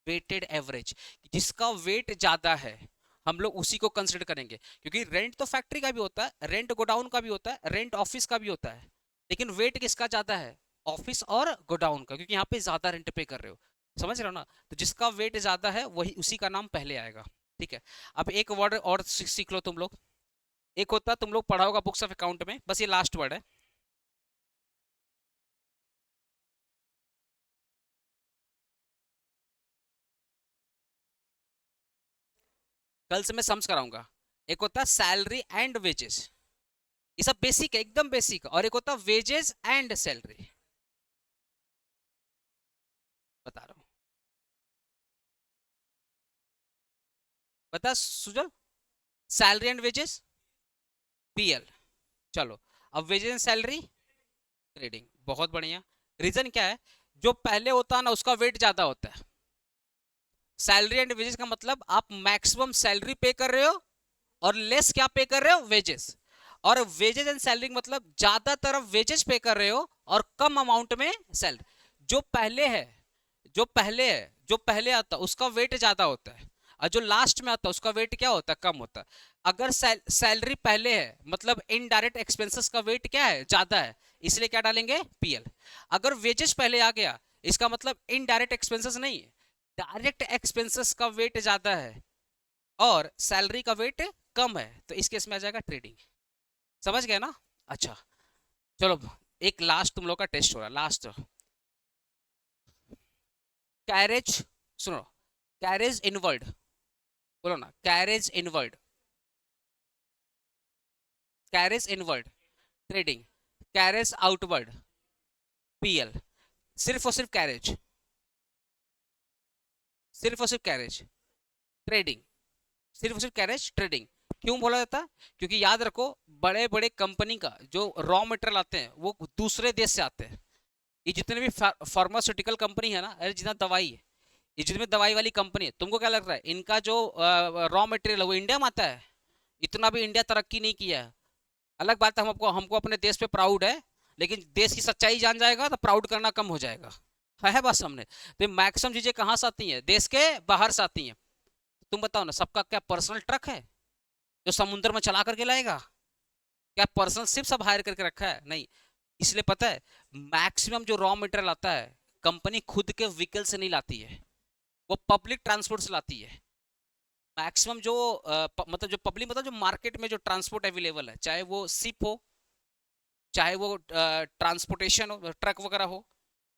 Speaker 1: Weighted average. जिसका वेट ज्यादा है हम लोग उसी को कंसिडर करेंगे, क्योंकि रेंट तो फैक्ट्री का भी होता है, रेंट गोडाउन का भी होता है, रेंट ऑफिस का भी होता है, लेकिन वेट किसका ज्यादा है? ऑफिस और गोडाउन का, क्योंकि यहाँ पे ज्यादा रेंट पे कर रहे हो। समझ रहे हो ना? तो जिसका वेट ज्यादा है वही, उसी का नाम पहले आएगा, ठीक है? अब एक वर्ड और सीख लो तुम लोग। एक होता है, तुम लोग पढ़ा होगा बुक्स ऑफ अकाउंट में, बस ये लास्ट वर्ड है। कल से मैं सम्स कराऊंगा। एक होता है सैलरी एंड वेजेस, ये सब बेसिक है, एकदम बेसिक। और एक होता है वेजेस एंड सैलरी, बता रहा हूँ। बता Sujal, salary and wages, PL. चलो, अब वेजेस एंड सैलरी, ट्रेडिंग। बहुत बढ़िया। रीजन क्या है? जो पहले होता है ना उसका वेट ज्यादा होता है। सैलरी एंड वेजेस का मतलब आप मैक्सिमम सैलरी पे कर रहे हो और लेस क्या पे कर रहे हो? वेजेस। और वेजेस एंड सैलरी मतलब ज्यादातर आप वेजेस पे कर रहे हो और कम अमाउंट में सैलरी। जो पहले है जो पहले आता है उसका वेट ज्यादा होता है, और जो लास्ट में आता है उसका वेट क्या होता है? कम होता है। अगर सैलरी पहले है मतलब इनडायरेक्ट एक्सपेंसेस का वेट क्या है? ज्यादा है, इसलिए क्या डालेंगे? पीएल। अगर वेजेस पहले आ गया इसका मतलब इनडायरेक्ट एक्सपेंसेस नहीं, डायरेक्ट एक्सपेंसेस का वेट ज्यादा है और सैलरी का वेट कम है, तो इस केस में आ जाएगा ट्रेडिंग। समझ गए ना? अच्छा, चलो एक लास्ट तुम लोग का टेस्ट हो रहा है, लास्ट। कैरेज, सुनो, कैरेज इनवर्ड, बोलो ना, carriage inward, carriage inward trading, carriage outward PL. सिर्फ और सिर्फ कैरेज, सिर्फ और सिर्फ कैरेज ट्रेडिंग, सिर्फ और सिर्फ कैरेज ट्रेडिंग। क्यों बोला जाता है? क्योंकि याद रखो, बड़े बड़े कंपनी का जो रॉ मटेरियल आते हैं वो दूसरे देश से आते हैं। ये जितने भी फार्मास्यूटिकल कंपनी है ना, अरे जितना दवाई है, ये जितने भी दवाई वाली कंपनी है, तुमको क्या लग रहा है इनका जो रॉ मटेरियल है वो इंडिया में आता है? इतना भी इंडिया तरक्की नहीं किया है। अलग बात है, हमको हमको अपने देश पे प्राउड है, लेकिन देश की सच्चाई जान जाएगा तो प्राउड करना कम हो जाएगा। है बात सामने? तो मैक्सिमम चीजें कहाँ से आती हैं? देश के बाहर से आती हैं। तुम बताओ ना, सबका क्या पर्सनल ट्रक है जो समुद्र में चला करके लाएगा? क्या पर्सनल शिप सब हायर करके रखा है? नहीं। इसलिए पता है, मैक्सिमम जो रॉ मटेरियल आता है कंपनी खुद के व्हीकल से नहीं लाती है, वो पब्लिक ट्रांसपोर्ट से लाती है। मैक्सिमम जो मतलब जो पब्लिक मतलब जो मार्केट में जो ट्रांसपोर्ट अवेलेबल है, चाहे वो शिप हो, चाहे वो ट्रांसपोर्टेशन हो, ट्रक वगैरह हो,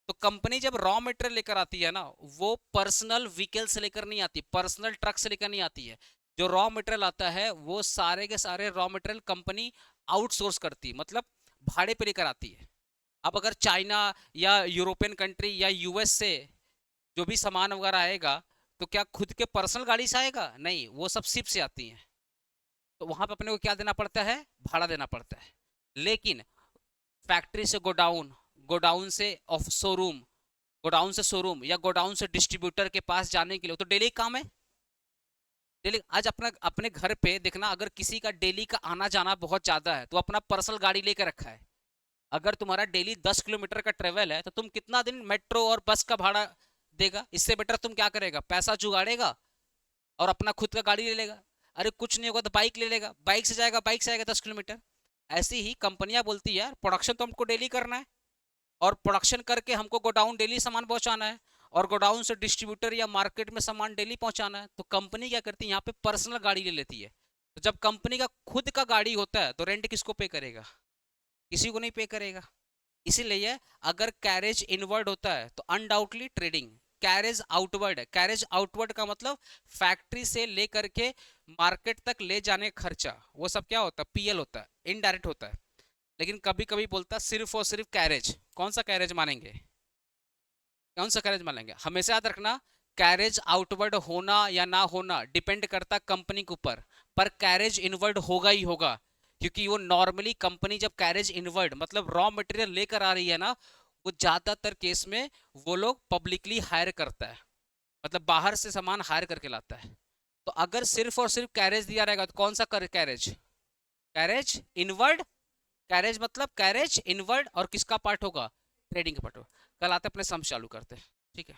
Speaker 1: तो कंपनी जब रॉ मटेरियल लेकर आती है ना, वो पर्सनल व्हीकल से लेकर नहीं आती, पर्सनल ट्रक से लेकर नहीं आती है। जो रॉ मटेरियल आता है वो सारे के सारे रॉ मटेरियल कंपनी आउटसोर्स करती है, मतलब भाड़े पे लेकर आती है। अब अगर चाइना या यूरोपियन कंट्री या यूएस से जो भी सामान वगैरह आएगा, तो क्या खुद के पर्सनल गाड़ी से आएगा? नहीं, वो सब शिप से आती हैं। तो वहां पे अपने को क्या देना पड़ता है? भाड़ा देना पड़ता है। लेकिन फैक्ट्री से गोडाउन, गोडाउन से ऑफ शोरूम, गोडाउन से शोरूम या गोडाउन से डिस्ट्रीब्यूटर के पास जाने के लिए तो डेली काम है। डेली आज अपना अपने घर पे देखना, अगर किसी का डेली का आना जाना बहुत ज्यादा है तो अपना पर्सनल गाड़ी लेकर रखा है। अगर तुम्हारा डेली 10 किलोमीटर का ट्रेवल है तो तुम कितना दिन मेट्रो और बस का भाड़ा देगा? इससे बेटर तुम क्या करेगा? पैसा जुगाड़ेगा और अपना खुद का गाड़ी ले लेगा। अरे कुछ नहीं होगा तो बाइक ले लेगा, बाइक से जाएगा, बाइक से आएगा 10 किलोमीटर। ऐसी ही कंपनियां बोलती है यार प्रोडक्शन तो हमको डेली करना है, और प्रोडक्शन करके हमको गोडाउन डेली सामान पहुंचाना है, और गोडाउन से डिस्ट्रीब्यूटर या मार्केट में सामान डेली पहुंचाना है। तो कंपनी क्या करती है, यहाँ पे पर्सनल गाड़ी ले लेती है। तो जब कंपनी का खुद का गाड़ी होता है तो रेंट किसको पे करेगा? किसी को नहीं पे करेगा। इसीलिए अगर कैरेज इनवर्ड होता है तो अनडाउटली ट्रेडिंग। कैरेज आउटवर्ड है, कैरेज आउटवर्ड का मतलब फैक्ट्री से लेकर के मार्केट तक ले जाने का खर्चा, वो सब क्या होता है? पीएल होता है, इनडायरेक्ट होता है। लेकिन कभी कभी बोलता है सिर्फ और सिर्फ कैरेज। कौन सा कैरेज मानेंगे? कौन सा कैरेज मानेंगे? हमेशा याद रखना, कैरेज आउटवर्ड होना या ना होना डिपेंड करता कंपनी के ऊपर, पर कैरेज इनवर्ड होगा ही होगा। क्योंकि वो नॉर्मली कंपनी जब कैरेज इनवर्ड मतलब रॉ मटेरियल लेकर आ रही है ना, वो ज्यादातर केस में वो लोग पब्लिकली हायर करता है, मतलब बाहर से सामान हायर करके लाता है। तो अगर सिर्फ और सिर्फ कैरेज दिया रहेगा तो कौन सा कैरेज? Carriage inward. कैरेज मतलब कैरेज इनवर्ड, और किसका पार्ट होगा? ट्रेडिंग का पार्ट होगा। कल आते अपने सम चालू करते हैं, ठीक है?